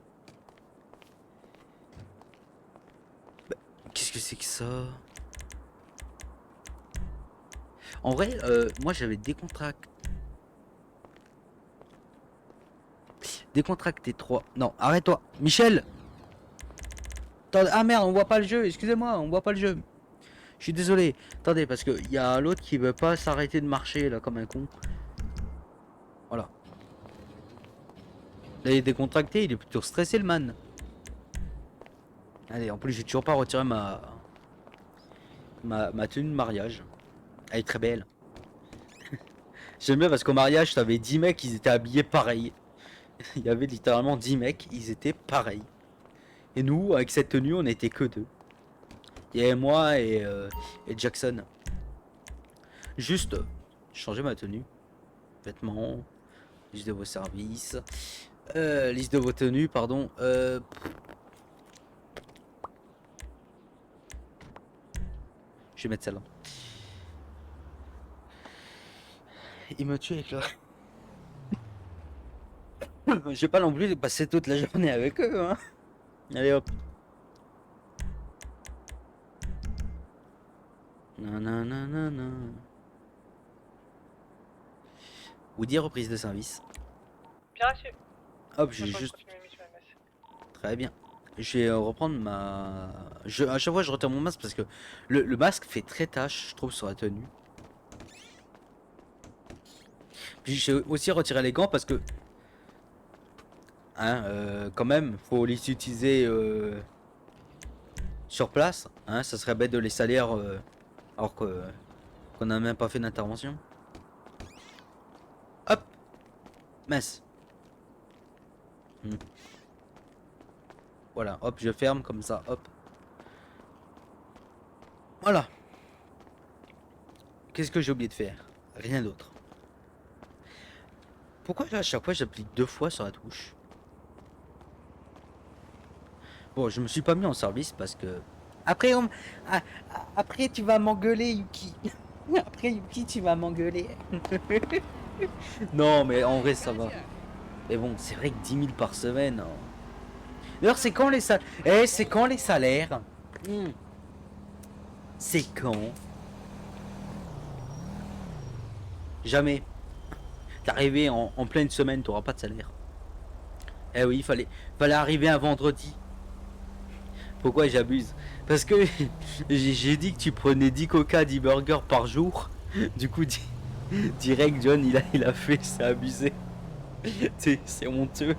Speaker 1: Bah, qu'est-ce que c'est que ça? En vrai, moi j'avais décontracté 3. Non, arrête-toi. Michel! Attendez, ah merde, on voit pas le jeu, excusez-moi, on voit pas le jeu. Je suis désolé. Attendez, parce que y a l'autre qui veut pas s'arrêter de marcher là comme un con. Voilà. Là, il est décontracté, il est plutôt stressé le man. Allez, en plus j'ai toujours pas retiré ma tenue de mariage. Elle est très belle. J'aime bien parce qu'au mariage, t'avais 10 mecs, ils étaient habillés pareil. Il y avait littéralement 10 mecs, ils étaient pareils. Et nous, avec cette tenue, on était que deux. Il y avait moi et Jackson. Juste changer ma tenue. Vêtements. Liste de vos services. Liste de vos tenues, pardon. Je vais mettre celle-là. Il me tue avec là. Je vais pas non plus passer toute la journée avec eux. Hein. Allez hop. Nananana. Woody, reprise de service.
Speaker 6: Bien reçu.
Speaker 1: Hop, j'ai
Speaker 6: Moi, je
Speaker 1: juste.
Speaker 6: continue mes missions MS.
Speaker 1: Très bien. Je vais reprendre ma. À chaque fois, je retire mon masque parce que le masque fait très tache, je trouve, sur la tenue. Puis j'ai aussi retiré les gants parce que. Hein, quand même, faut les utiliser sur place. Hein, ça serait bête de les salir alors qu'on n'a même pas fait d'intervention. Hop, mince. Voilà, hop, je ferme comme ça, hop. Voilà. Qu'est-ce que j'ai oublié de faire? Rien d'autre. Pourquoi là, à chaque fois j'applique 2 fois sur la touche? Bon, je me suis pas mis en service parce que... Après, après tu vas m'engueuler, Yuki. Après, Yuki, tu vas m'engueuler. Non, mais en vrai, ça va. Mais bon, c'est vrai que 10 000 par semaine... hein. D'ailleurs, c'est quand les salaires? C'est quand les salaires? C'est quand? Jamais. T'es arrivé en pleine semaine, t'auras pas de salaire. Eh oui, fallait arriver un vendredi. Pourquoi j'abuse? Parce que j'ai dit que tu prenais 10 coca, 10 burgers par jour. Du coup, direct, John, il a fait, c'est abusé. C'est honteux.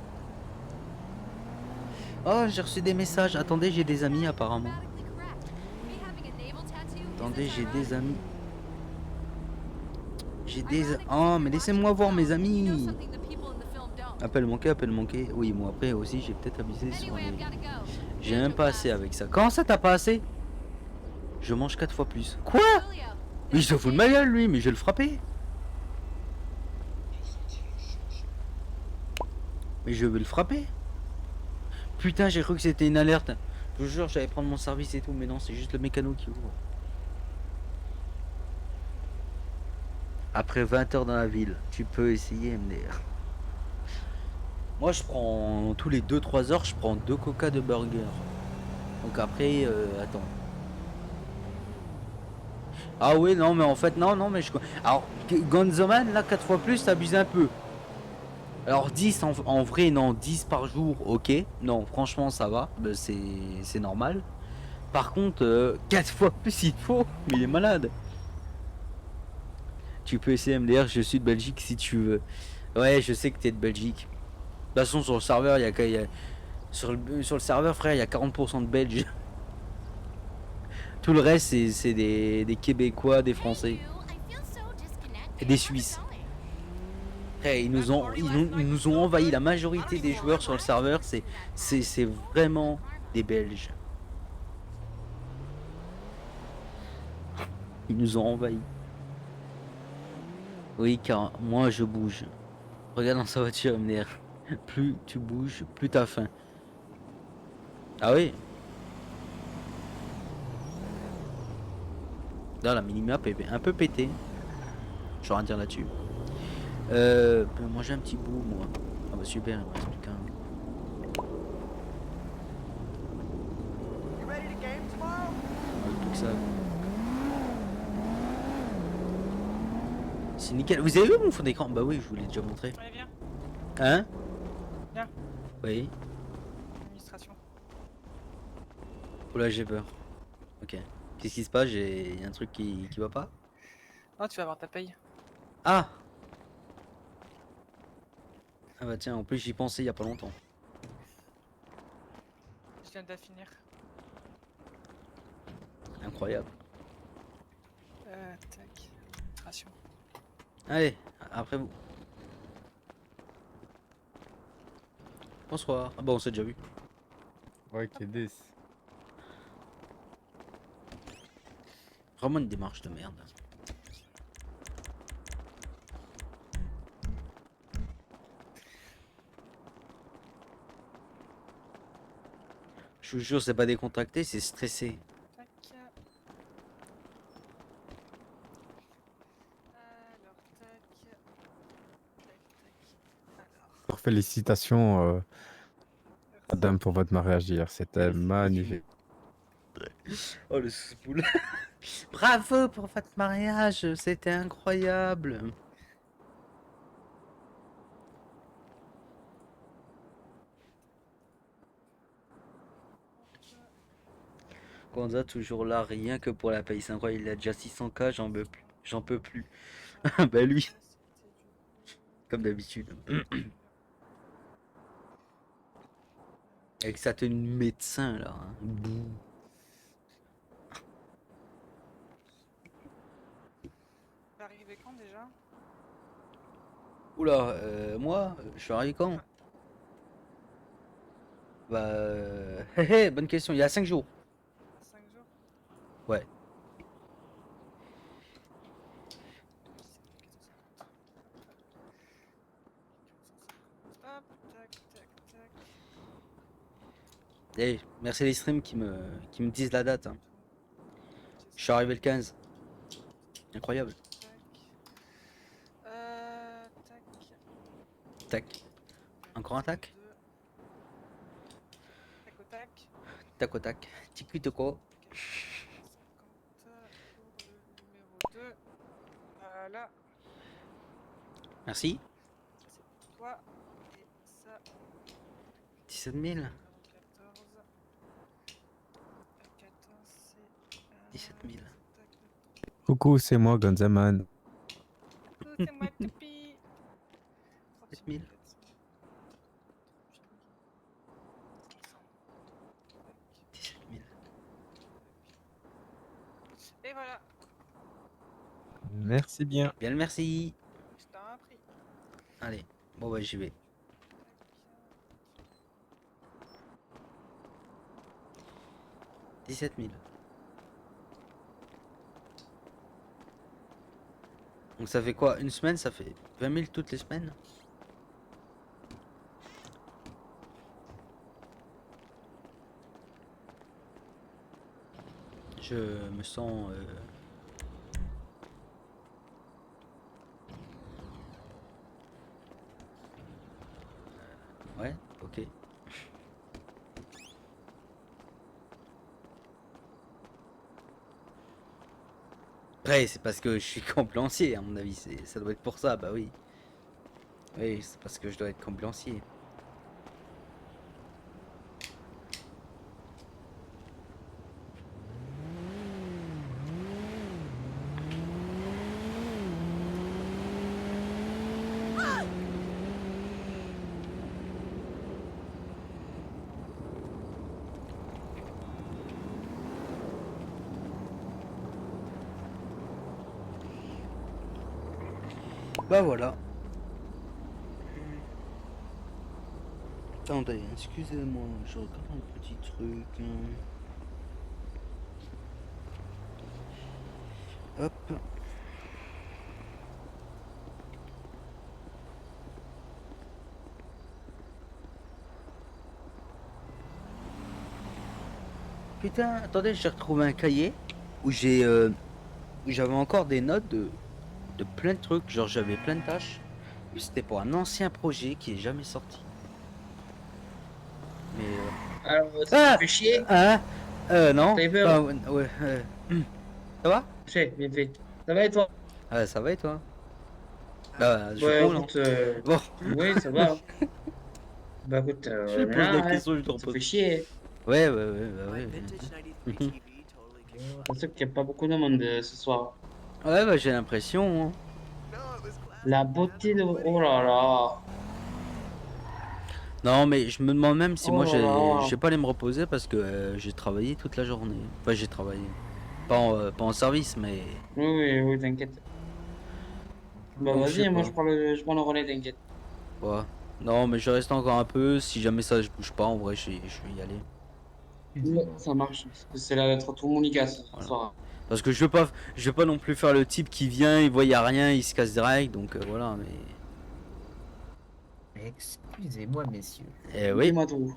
Speaker 1: Oh, j'ai reçu des messages. Attendez, j'ai des amis apparemment. Attendez, j'ai des amis. J'ai des... Oh, mais laissez-moi voir mes amis. Appel manqué, appel manqué. Oui, moi après aussi, j'ai peut-être abusé sur les... J'ai même pas assez avec ça. Comment ça, t'as pas assez? Je mange 4 fois plus. Quoi? Mais je te fous de ma gueule, lui, mais je vais le frapper. Mais je vais le frapper. Putain, j'ai cru que c'était une alerte. Je vous jure, j'allais prendre mon service et tout, mais non, c'est juste le mécano qui ouvre. Après 20 heures dans la ville, tu peux essayer MDR. Moi, je prends tous les 2-3 heures, je prends 2 coca de burger. Donc après, attends. Ah oui, non, mais en fait, non, mais je... Alors, Gonzoman, là, 4 fois plus, t'abuses un peu. Alors 10 en vrai, non, 10 par jour, ok. Non, franchement, ça va, bah, c'est normal. Par contre, 4 fois plus il faut, mais il est malade. Tu peux essayer MDR, je suis de Belgique si tu veux. Ouais, je sais que t'es de Belgique. De toute façon, sur le serveur, sur le serveur, frère, il y a 40% de Belges. Tout le reste, c'est des Québécois, des Français. Et des Suisses. Hey, ils nous ont envahi. La majorité des joueurs sur le serveur, c'est vraiment des Belges. Ils nous ont envahis. Oui, car moi je bouge. Regarde dans sa voiture, MDR. Plus tu bouges, plus t'as faim. Ah oui. Là, la minimap est un peu pétée. Je rien dire là-dessus. Moi j'ai un petit bout, moi. Ah bah super, il me reste plus qu'un. Plus que ça. C'est nickel. Vous avez vu mon fond d'écran? Bah oui, je vous l'ai déjà montré.
Speaker 6: Allez, viens.
Speaker 1: Hein?
Speaker 6: Viens.
Speaker 1: Oui.
Speaker 6: Administration.
Speaker 1: Oula, j'ai peur. Ok. Qu'est-ce qui se passe? J'ai un truc qui va pas?
Speaker 6: Non, tu vas avoir ta paye.
Speaker 1: Ah! Ah bah tiens, en plus j'y pensais il y a pas longtemps.
Speaker 6: Je viens de la finir.
Speaker 1: Incroyable.
Speaker 6: Tac. Administration.
Speaker 1: Allez, après vous. Bonsoir. Ah bah on s'est déjà vu.
Speaker 5: Ouais, qui est 10.
Speaker 1: Vraiment une démarche de merde. Je vous jure, c'est pas décontracté, c'est stressé.
Speaker 6: Tac. Alors, tac. Tac, tac. Alors.
Speaker 5: Félicitations, madame, pour votre mariage hier. C'était
Speaker 1: Merci,
Speaker 5: magnifique.
Speaker 1: Oh le sous-boule. Bravo pour votre mariage, c'était incroyable. Kwanzaa toujours là, rien que pour la paye. C'est incroyable, il a déjà 600K, j'en peux plus. Bah lui, comme d'habitude. Avec sa tenue de médecin là. Hein. Bouh.
Speaker 6: T'es arrivé quand déjà?
Speaker 1: Oula, moi, je suis arrivé quand? Bah, hé hé, bonne question, il y a 5 jours.
Speaker 6: 5 jours?
Speaker 1: Ouais.
Speaker 6: Hop, tac, tac, tac.
Speaker 1: Hey, merci les streams qui me disent la date. Hein. Je suis arrivé le 15. Incroyable.
Speaker 6: Tac.
Speaker 1: Tac. Encore un tac.
Speaker 6: Tac au tac.
Speaker 1: Tac au tac. Tiki toko.
Speaker 6: 50 pour le numéro 2. Voilà.
Speaker 1: Merci.
Speaker 6: Ça c'est pour toi. Et ça.
Speaker 1: 17 000.
Speaker 6: Numéro 14. 14 c'est.
Speaker 1: 17 000.
Speaker 5: Coucou, c'est moi, Gonzaman.
Speaker 6: C'est moi, Tupi.
Speaker 1: 7 000. 17 000.
Speaker 6: Et voilà.
Speaker 5: Merci bien.
Speaker 1: Bien le merci.
Speaker 6: Je t'en prie.
Speaker 1: Allez, bon bah j'y vais. 17 000. Donc ça fait quoi? Une semaine? Ça fait 20 000 toutes les semaines? Je me sens... Ouais, ok. Après, c'est parce que je suis complancier, à mon avis. Ça doit être pour ça, bah oui. Oui, c'est parce que je dois être complancier. Bah voilà. Attendez, excusez-moi, je regarde un petit truc. Hop. Putain, attendez, j'ai retrouvé un cahier où où j'avais encore des notes de plein de trucs, genre j'avais plein de tâches. C'était pour un ancien projet qui est jamais sorti. Mais
Speaker 3: Alors, ça te fait chier?
Speaker 1: hein? Non.
Speaker 3: T'as eu peur?
Speaker 1: Ouais, ça va?
Speaker 3: J'ai bien fait. Ça va et toi?
Speaker 1: Ça va et toi? Bah, je
Speaker 3: Ouais,
Speaker 1: roule, hein.
Speaker 3: écoute,
Speaker 1: Bon.
Speaker 3: oui, ça va. Bah écoute,
Speaker 1: Je pose
Speaker 3: là,
Speaker 1: des questions, je te
Speaker 3: ça
Speaker 1: repose.
Speaker 3: fait chier.
Speaker 1: Ouais, bah ouais.
Speaker 10: Vintage 93
Speaker 1: Mhm.
Speaker 10: TV totally confirmed.
Speaker 3: C'est sûr qu'il n'y a pas beaucoup de monde ce soir.
Speaker 1: Ouais, bah j'ai l'impression. Hein.
Speaker 10: No, it was classic.
Speaker 3: La beauté de... Oh là là.
Speaker 1: Non, mais je me demande même si
Speaker 3: Oh
Speaker 1: moi
Speaker 3: là là.
Speaker 1: j'ai pas allé me reposer parce que j'ai travaillé toute la journée. Enfin, j'ai travaillé. Pas en service, mais.
Speaker 3: Oui, t'inquiète. Bah
Speaker 1: Donc, je sais
Speaker 3: vas-y, moi
Speaker 1: pas.
Speaker 3: je prends le relais, t'inquiète.
Speaker 1: Ouais. Non, mais je reste encore un peu. Si jamais ça je bouge pas, en vrai, je vais y aller.
Speaker 3: Ouais, ça marche. Parce que c'est là d'être tout mon ce
Speaker 1: Voilà.
Speaker 3: soir.
Speaker 1: Parce que je veux pas non plus faire le type qui vient, il voit y a rien, il se casse direct, donc voilà, mais...
Speaker 11: Excusez-moi, messieurs.
Speaker 1: Eh oui.
Speaker 3: Dis-moi tout.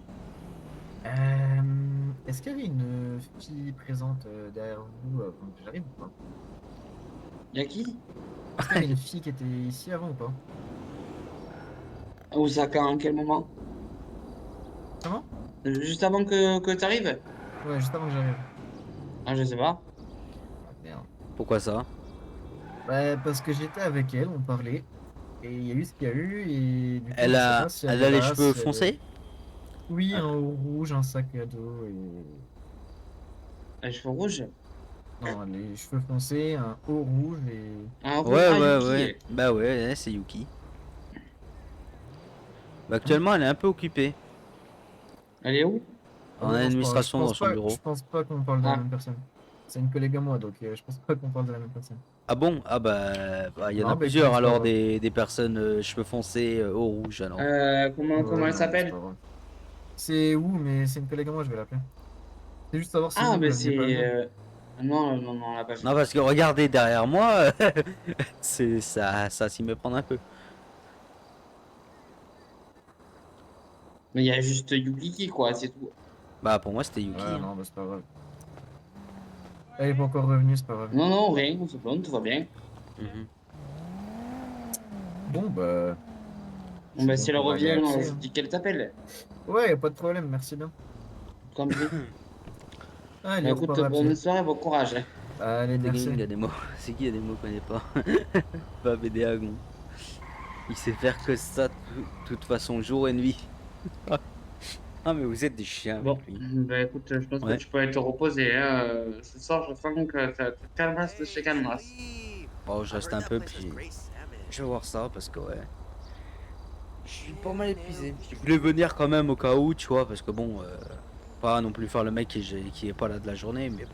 Speaker 11: Est-ce qu'il y avait une fille présente derrière vous quand j'arrive ou pas?
Speaker 3: Y'a qui?
Speaker 11: Est-ce qu'il y avait une fille qui était ici avant ou pas?
Speaker 3: Où ça, quand, en quel moment?
Speaker 11: Comment?
Speaker 3: Juste avant que t'arrives?
Speaker 11: Ouais, juste avant que j'arrive.
Speaker 3: Ah, je sais pas.
Speaker 11: Ah, merde.
Speaker 1: Pourquoi ça?
Speaker 11: Bah, parce que j'étais avec elle, on parlait, et il y a eu ce qu'il y a eu, et du coup,
Speaker 1: Elle
Speaker 11: je sais
Speaker 1: a,
Speaker 11: pas si
Speaker 1: elle
Speaker 11: est
Speaker 1: a les
Speaker 11: là,
Speaker 1: cheveux
Speaker 11: si elle est-
Speaker 1: foncés?
Speaker 11: Oui,
Speaker 1: Ah.
Speaker 11: un haut rouge, un sac à dos, et...
Speaker 3: Les cheveux rouges?
Speaker 11: Non, les cheveux foncés, un haut rouge, et...
Speaker 3: Ah,
Speaker 1: Ouais,
Speaker 3: ah,
Speaker 1: ouais,
Speaker 3: Yuki.
Speaker 1: ouais. Bah ouais, c'est Yuki. Bah actuellement, elle est un peu occupée.
Speaker 3: Elle est où?
Speaker 11: Ah
Speaker 1: En
Speaker 11: ouais, non,
Speaker 1: administration dans son bureau.
Speaker 11: je pense pas qu'on parle de la
Speaker 3: Ah.
Speaker 11: même personne. C'est une collègue à moi, donc je pense pas qu'on parle de la même personne.
Speaker 1: Ah bon? Ah bah, il y en
Speaker 11: Non,
Speaker 1: a
Speaker 11: bah,
Speaker 1: plusieurs
Speaker 11: écoutez, c'est pas
Speaker 1: alors
Speaker 11: grave.
Speaker 1: des personnes cheveux foncés au rouge alors.
Speaker 3: Comment
Speaker 11: Ouais,
Speaker 3: elle
Speaker 11: non, mais
Speaker 3: s'appelle?
Speaker 11: c'est pas grave. C'est où, mais c'est une collègue à moi, je vais l'appeler. C'est juste savoir si
Speaker 3: Ah,
Speaker 11: vous
Speaker 3: ben
Speaker 11: l'aviez pas
Speaker 3: c'est.
Speaker 11: vu.
Speaker 3: Non, non, non, on l'a pas vu.
Speaker 1: Non parce que regardez derrière moi, c'est ça s'y me prend un peu.
Speaker 3: Mais il y a juste Yuki, quoi, c'est tout.
Speaker 1: Bah pour moi c'était Yuki.
Speaker 11: Ouais,
Speaker 1: Hein.
Speaker 11: non, bah, c'est pas grave. Elle est pas encore revenue, c'est pas grave.
Speaker 3: Non, non, rien, c'est bon, tout va bien.
Speaker 1: Mhm.
Speaker 11: Bon, bah.
Speaker 3: Bon, ben,
Speaker 11: donc,
Speaker 3: si elle
Speaker 11: on va aller
Speaker 3: revient,
Speaker 11: axer,
Speaker 3: je
Speaker 11: hein.
Speaker 3: dis qu'elle t'appelle.
Speaker 11: Ouais, y a pas de problème, merci bien.
Speaker 3: Comme dit.
Speaker 11: Allez,
Speaker 3: Bah,
Speaker 11: au
Speaker 3: écoute,
Speaker 11: revoir,
Speaker 3: bonne
Speaker 11: Absé.
Speaker 3: soirée, bon courage. Hein.
Speaker 11: Allez,
Speaker 1: C'est
Speaker 11: merci.
Speaker 1: qui il a des mots? C'est qui il a des mots qu'on connaît pas? Pas BDA gros. Il sait faire que ça de toute façon jour et nuit. Ah mais vous êtes des chiens
Speaker 3: Bon,
Speaker 1: avec lui.
Speaker 3: bah écoute, je pense
Speaker 1: Ouais.
Speaker 3: que tu peux aller te reposer. Hein. Ce soir, je sens que ça te calmasse de chez Calmas.
Speaker 1: Bon je
Speaker 10: I've
Speaker 1: reste
Speaker 10: heard
Speaker 1: un
Speaker 10: that
Speaker 1: peu
Speaker 10: place was
Speaker 1: puis
Speaker 10: great salmon.
Speaker 1: je vais voir ça parce que ouais. Je suis pas mal épuisé. Je voulais venir quand même au cas où tu vois parce que bon pas non plus faire le mec qui est pas là de la journée mais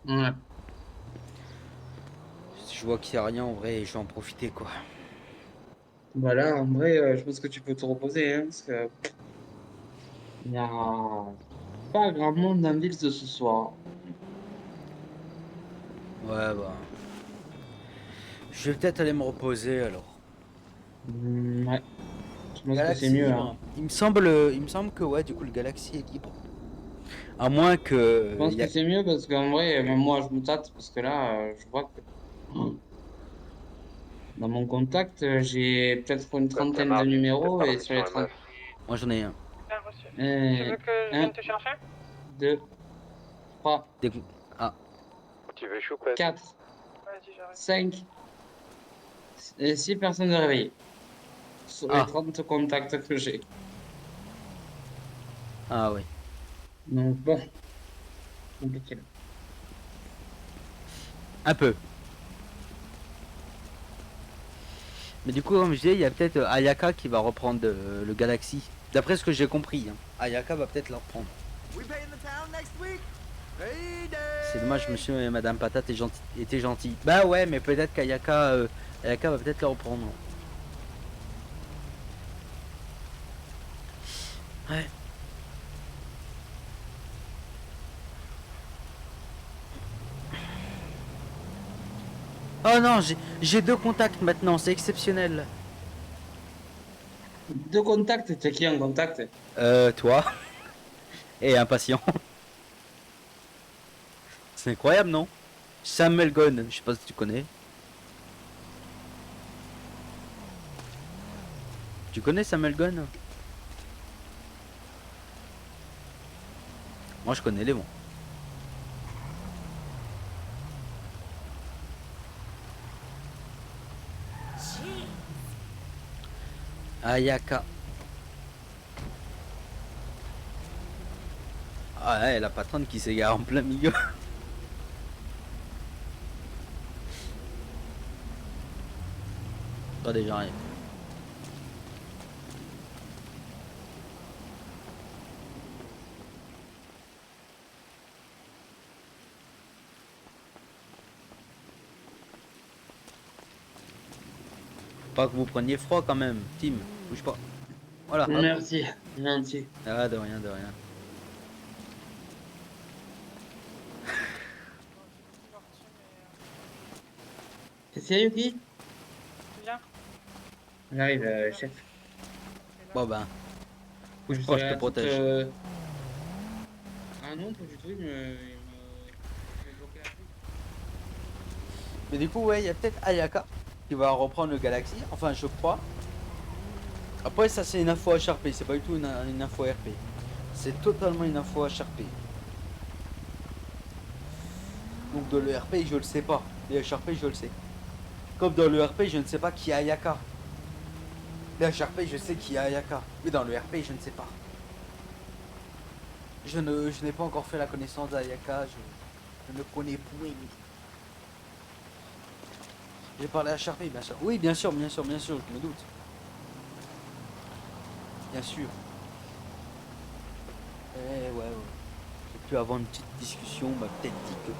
Speaker 1: bon.
Speaker 3: Ouais.
Speaker 1: Si je vois qu'il y a rien en vrai je vais en profiter quoi.
Speaker 3: Voilà, en vrai, je pense que tu peux te reposer. Hein, parce que. Il n'y a pas grand monde en ville ce soir.
Speaker 1: Ouais bah. Je vais peut-être aller me reposer alors.
Speaker 3: Ouais. Je pense que
Speaker 1: Galaxy
Speaker 3: c'est mieux.
Speaker 1: libre.
Speaker 3: Hein.
Speaker 1: Il me semble que ouais du coup le Galaxy est libre. À moins que
Speaker 3: Je pense
Speaker 1: y a-
Speaker 3: que c'est mieux parce qu'en vrai, même moi, je me tâte parce que là, je vois que. Dans mon contact, j'ai peut-être une trentaine de numéros et sur les 30.
Speaker 1: moi j'en ai un.
Speaker 6: Bien reçu. Tu
Speaker 3: Euh,
Speaker 6: veux que je vienne te chercher?
Speaker 3: 2, 3,
Speaker 1: Des... Ah
Speaker 3: 4,
Speaker 6: Vas-y, j'arrive.
Speaker 3: 5 et 6 personnes de réveillées. Sur les
Speaker 1: Ah.
Speaker 3: 30 contacts que j'ai.
Speaker 1: ah ouais.
Speaker 3: Donc bon. Compliqué là.
Speaker 1: Un peu. Mais du coup, comme je disais, il y a peut-être Ayaka qui va reprendre le Galaxy. D'après ce que j'ai compris, hein. Ayaka va peut-être le reprendre.
Speaker 10: We pay in the town next week. Payday.
Speaker 1: C'est dommage, monsieur et madame Patate étaient gentils. Bah ouais, mais peut-être qu'Ayaka Ayaka va peut-être le reprendre. Ouais. Oh non, j'ai 2 contacts maintenant, c'est exceptionnel.
Speaker 3: 2 contacts, t'es qui en contact?
Speaker 1: Toi. Et un patient. C'est incroyable, non? Samuel Gunn, je sais pas si tu connais. Tu connais Samuel Gunn? Moi je connais les bons. Ayaka. Ah ouais, la patronne qui s'égare en plein milieu. Attendez, j'arrive. Pas que vous preniez froid quand même, Tim. Bouge pas. Voilà. hop.
Speaker 3: Merci, gentil.
Speaker 1: Ah, de rien, de rien.
Speaker 3: T'es sérieux, qui?
Speaker 6: Viens.
Speaker 3: J'arrive, chef.
Speaker 1: Bon ben, bouge
Speaker 3: Je
Speaker 1: pas,
Speaker 3: sais
Speaker 1: je te
Speaker 3: un truc,
Speaker 1: protège.
Speaker 3: Ah non, pas du tout, il me bloqué la prise.
Speaker 1: Mais du coup, ouais, il y a peut-être Ayaka qui va reprendre le Galaxy, enfin je crois. Après, ça c'est une info HRP, c'est pas du tout une info RP. C'est totalement une info HRP. Donc dans le RP, je le sais pas. Les HRP, je le sais. Comme dans le RP, je ne sais pas qui est Ayaka. Les HRP, je sais qui est Ayaka. Mais dans le RP, je ne sais pas. Je n'ai pas encore fait la connaissance d'Ayaka. Je ne connais point. J'ai parlé à HRP, bien sûr. Oui, bien sûr, bien sûr, bien sûr, je me doute. Bien sûr. Eh ouais, ouais. J'ai pu avoir une petite discussion, m'a peut-être dit que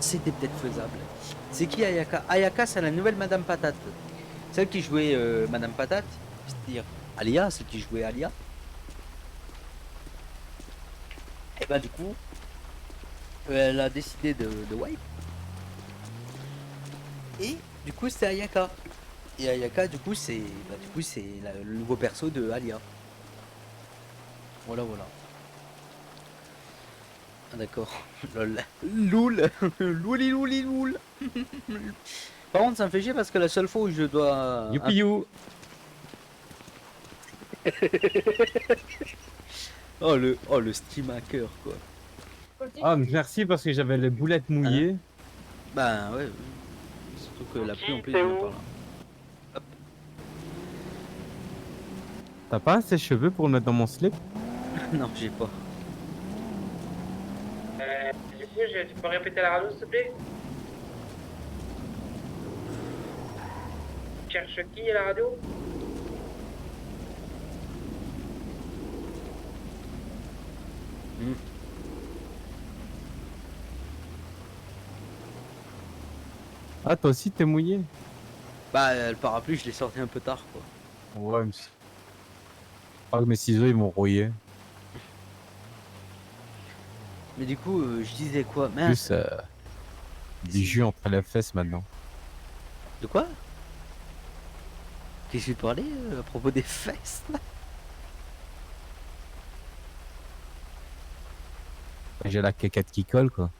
Speaker 1: c'était peut-être faisable. C'est qui Ayaka? Ayaka, c'est la nouvelle Madame Patate. Celle qui jouait Madame Patate, c'est-à-dire Alia, celle qui jouait Alia. Et bah du coup, elle a décidé de wipe. Et du coup, c'est Ayaka. Et Ayaka, du coup, c'est le nouveau perso de Alia. Voilà, voilà. Ah d'accord. Lol. Loul. Louli louli loul. Par contre, ça me fait chier parce que la seule fois où je dois...
Speaker 5: Youpi-you.
Speaker 1: oh le stream hacker quoi.
Speaker 5: Ah, merci parce que j'avais les boulettes mouillées.
Speaker 1: Bah ouais. Surtout que la pluie en plus vient par là. Hop.
Speaker 5: T'as pas un sèche-cheveux pour le mettre dans mon slip?
Speaker 1: Non, j'ai pas.
Speaker 3: Du coup, tu peux répéter la radio, s'il te plaît? Tu cherches qui à la radio?
Speaker 5: Ah, toi aussi t'es mouillé?
Speaker 1: Bah le parapluie, je l'ai sorti un peu tard quoi.
Speaker 5: Ouais, mais... Ah, mes ciseaux ils m'ont rouillé.
Speaker 1: Mais du coup, je disais quoi?
Speaker 5: En plus, du jus entre les fesses maintenant.
Speaker 1: De quoi? Qu'est-ce que tu parlais à propos des fesses là?
Speaker 5: J'ai la quéquette qui colle quoi.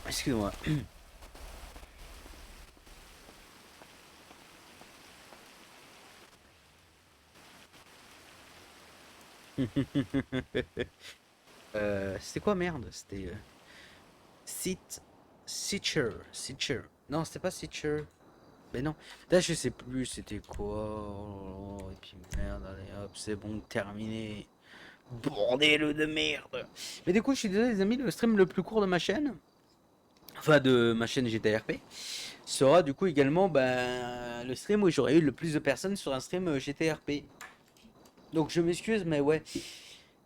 Speaker 1: Excuse-moi. C'était quoi merde? C'était Sitcher. Non, c'était pas Sitcher. Mais non. Là, je sais plus c'était quoi. Oh, et puis merde, allez hop, c'est bon, terminé. Bordel de merde. Mais du coup, je suis désolé les amis, le stream le plus court de ma chaîne, enfin de ma chaîne GTRP, sera du coup également le stream où j'aurais eu le plus de personnes sur un stream GTRP. Donc je m'excuse, mais ouais,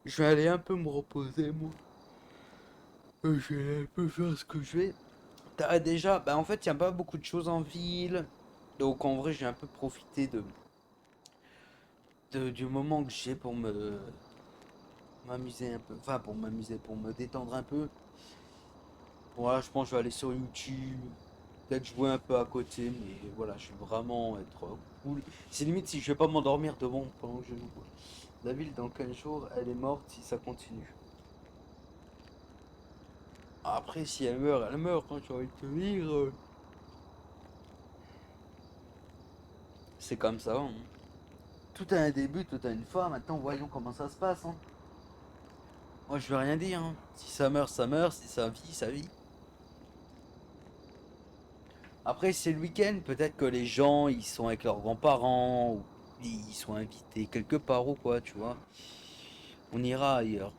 Speaker 1: je vais aller un peu me reposer moi. Je vais un peu faire ce que je vais. Déjà, bah en fait, il n'y a pas beaucoup de choses en ville. Donc en vrai, j'ai un peu profité du moment que j'ai pour m'amuser un peu. Enfin, pour m'amuser, pour me détendre un peu. Voilà, je pense que je vais aller sur YouTube. Peut-être jouer un peu à côté, mais voilà, je vais vraiment être cool. C'est limite si je vais pas m'endormir devant pendant que je joue. La ville, dans 15 jours, elle est morte si ça continue. Après, si elle meurt, quand j'ai envie de te dire. C'est comme ça. Hein. Tout a un début, tout a une fin. Maintenant, voyons comment ça se passe. Hein. Moi, je veux rien dire. Hein. Si ça meurt, ça meurt. Si ça vit, ça vit. Après, c'est le week-end. Peut-être que les gens, ils sont avec leurs grands-parents. Ou ils sont invités quelque part ou quoi, tu vois. On ira ailleurs.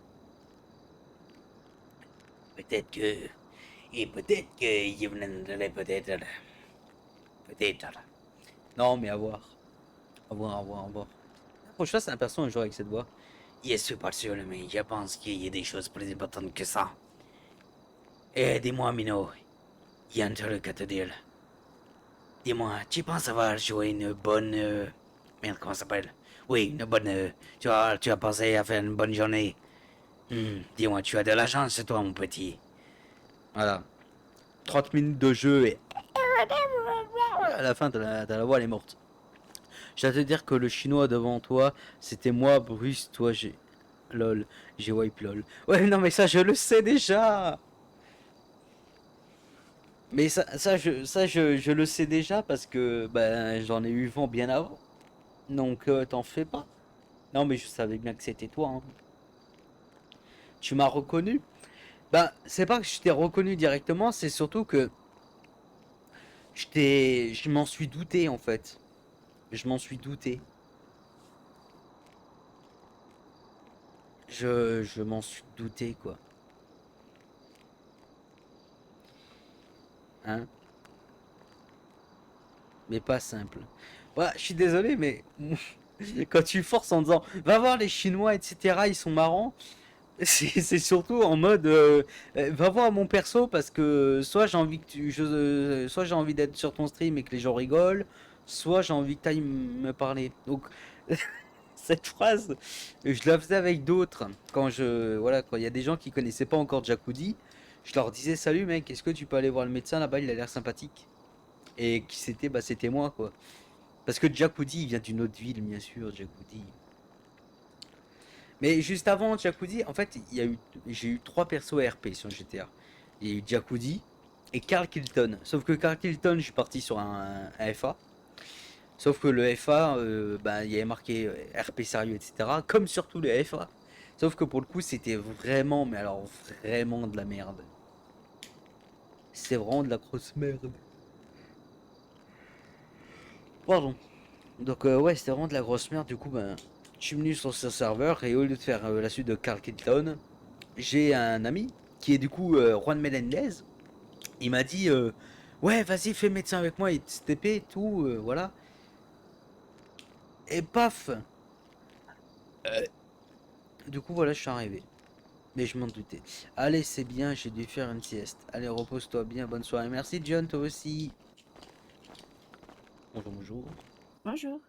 Speaker 1: Peut-être que... Et peut-être que... Peut-être... Peut-être... Non, mais à voir. À voir. Franchement, c'est un perso un jour avec cette voix. Je suis pas sûr, mais je pense qu'il y a des choses plus importantes que ça. Et dis-moi, Mino, il y a un truc à te dire. Dis-moi, tu penses avoir joué une bonne... Merde, comment ça s'appelle? Oui, une bonne... Tu as pensé à faire une bonne journée Dis-moi, tu as de la chance, toi, mon petit. Voilà. 30 minutes de jeu et... À la fin, t'as la voix, elle est morte. Je dois te dire que le chinois devant toi, c'était moi, Bruce, toi, j'ai... LOL. J'ai wipe LOL. Ouais, non, mais ça, je le sais déjà. Mais je le sais déjà parce que ben, j'en ai eu vent bien avant. Donc, t'en fais pas. Non, mais je savais bien que c'était toi, hein. Tu m'as reconnu. Bah, c'est pas que je t'ai reconnu directement, c'est surtout que je m'en suis douté en fait. Je m'en suis douté. Je m'en suis douté quoi. Hein? Mais pas simple. Ouais, je suis désolé, mais quand tu forces en disant va voir les Chinois, etc., ils sont marrants. C'est surtout en mode va voir mon perso parce que soit j'ai envie que soit j'ai envie d'être sur ton stream et que les gens rigolent, soit j'ai envie que tu ailles me parler. Donc cette phrase, je la faisais avec d'autres quand quand il y a des gens qui connaissaient pas encore Jacudi, je leur disais salut mec, est-ce que tu peux aller voir le médecin là-bas, il a l'air sympathique. Et qui c'était, bah c'était moi quoi. Parce que Jacudi il vient d'une autre ville bien sûr, Jacudi. Mais juste avant Jacudi, en fait, j'ai eu trois persos RP sur GTA. Il y a eu Jacudi et Carl Kilton. Sauf que Carl Kilton, je suis parti sur un FA. Sauf que le FA, bah, il y avait marqué RP sérieux, etc. Comme sur tous les FA. Sauf que pour le coup, c'était vraiment, mais alors vraiment de la merde. C'est vraiment de la grosse merde. Pardon. Donc ouais, c'était vraiment de la grosse merde. Du coup, ben, je suis venu sur ce serveur et au lieu de faire la suite de Carl Kilton, j'ai un ami qui est du coup Juan Melendez. Il m'a dit ouais, vas-y, fais médecin avec moi, et TP et tout, voilà. Et paf. Du coup, voilà, je suis arrivé. Mais je m'en doutais. Allez, c'est bien, j'ai dû faire une sieste. Allez, repose-toi bien, bonne soirée. Merci, John, toi aussi. Bonjour, bonjour.
Speaker 6: Bonjour.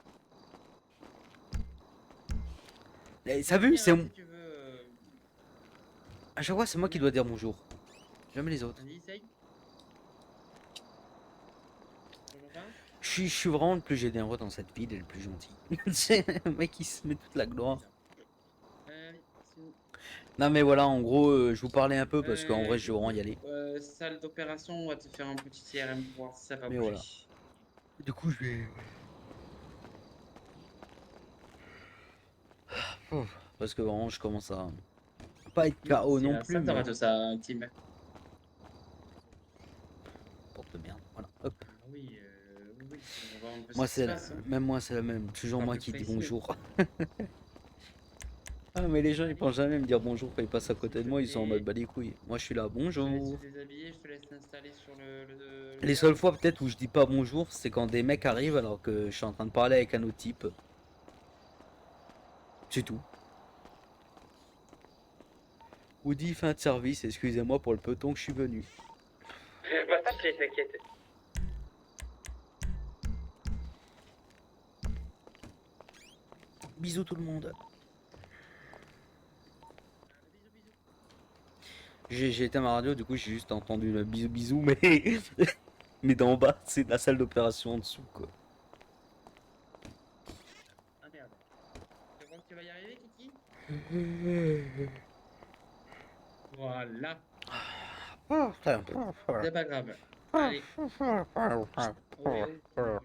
Speaker 1: Ça vu, c'est...
Speaker 3: Si tu veux,
Speaker 1: À chaque fois, c'est moi qui dois dire bonjour. Jamais les autres.
Speaker 3: vas-y, essaye. Bonjour, pas.
Speaker 1: Je suis vraiment le plus généreux dans cette ville et le plus gentil. C'est le mec qui se met toute la gloire.
Speaker 3: C'est où?
Speaker 1: Non mais voilà, en gros, je vous parlais un peu parce qu'en vrai, je vais vraiment y aller.
Speaker 3: Salle d'opération, on va te faire un petit CRM pour voir si ça va
Speaker 1: Mais
Speaker 3: bouger.
Speaker 1: voilà. Du coup, je vais... Parce que vraiment, je commence à pas être KO non plus.
Speaker 3: Ça,
Speaker 1: Mais...
Speaker 3: t'auras tout ça, Tim.
Speaker 1: Porte de merde. Voilà. Hop.
Speaker 3: Oui, oui, on va voir un peu
Speaker 1: Moi,
Speaker 3: ce qui
Speaker 1: c'est
Speaker 3: se
Speaker 1: la...
Speaker 3: passe, hein.
Speaker 1: Même moi, c'est la même. Toujours
Speaker 3: Pas
Speaker 1: moi
Speaker 3: plus
Speaker 1: qui dis
Speaker 3: précis, mais-
Speaker 1: bonjour. Ah, mais les gens, ils pensent jamais me dire bonjour quand ils passent à côté de moi. Ils sont en mode bah les couilles. Moi, je suis là,
Speaker 3: Je te laisse
Speaker 1: bonjour.
Speaker 3: te déshabiller, je te laisse t'installer sur le
Speaker 1: Les seules fois peut-être où je dis pas bonjour, c'est quand des mecs arrivent alors que je suis en train de parler avec un autre type. C'est tout. Woody, fin de service, excusez-moi pour le peu de temps que je suis venu.
Speaker 3: Pas touché, t'inquiète.
Speaker 1: Bisous tout le monde. J'ai éteint ma radio, du coup j'ai juste entendu le bisou bisou, mais mais d'en bas, c'est de la salle d'opération en dessous quoi.
Speaker 3: Ah merde. Tu crois que tu vas y arriver, Kiki? Voilà. C'est pas grave. Allez. Oh,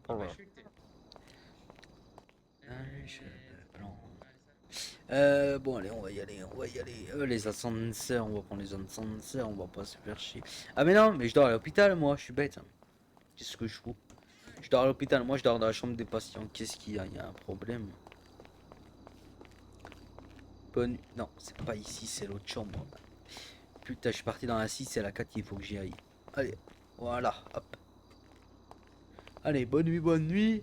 Speaker 3: oh, chute.
Speaker 1: Bon allez, on va y aller, on va y aller. Les ascenseurs, on va prendre les ascenseurs, on va pas se faire chier. Ah mais non, mais je dors à l'hôpital moi, je suis bête. Qu'est-ce que je fous? Je dors à l'hôpital, moi je dors dans la chambre des patients. Qu'est-ce qu'il y a? Il y a un problème. Bonne... Non, c'est pas ici, c'est l'autre chambre. Putain, je suis parti dans la 6, c'est la 4 qu'il faut que j'y aille. Allez, voilà, hop. Allez, bonne nuit.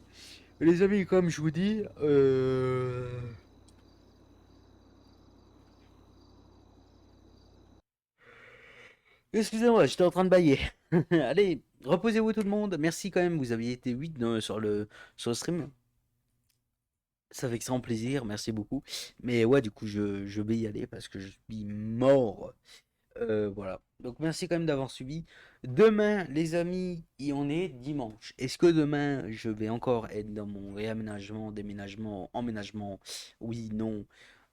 Speaker 1: Les amis, comme je vous dis, excusez-moi, j'étais en train de bailler. Allez, reposez-vous tout le monde. Merci quand même, vous aviez été 8 sur le stream. Ça fait extrêmement plaisir, merci beaucoup. Mais ouais, du coup, je vais y aller parce que je suis mort. Voilà. Donc merci quand même d'avoir suivi. Demain, les amis, et on est dimanche. Est-ce que demain, je vais encore être dans mon réaménagement, déménagement, emménagement? Oui, non,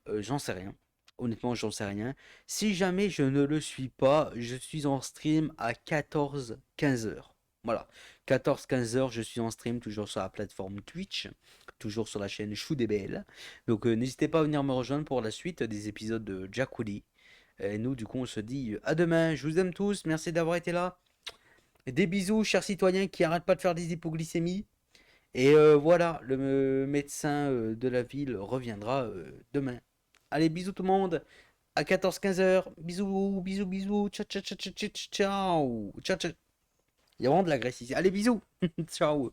Speaker 1: j'en sais rien. Honnêtement, j'en sais rien. Si jamais je ne le suis pas, je suis en stream à 14-15 heures. Voilà. 14-15 heures, je suis en stream toujours sur la plateforme Twitch, toujours sur la chaîne ChouDBL. Donc n'hésitez pas à venir me rejoindre pour la suite des épisodes de Jack Woody. Et nous, du coup, on se dit à demain. Je vous aime tous. Merci d'avoir été là. Des bisous, chers citoyens qui arrêtent pas de faire des hypoglycémies. Et voilà, le médecin de la ville reviendra demain. Allez, bisous tout le monde. À 14-15 heures. Bisous, bisous, bisous. Ciao, ciao, ciao, ciao, ciao, ciao. Ciao, ciao. Il y a vraiment de l'agressivité. Allez, bisous. Ciao.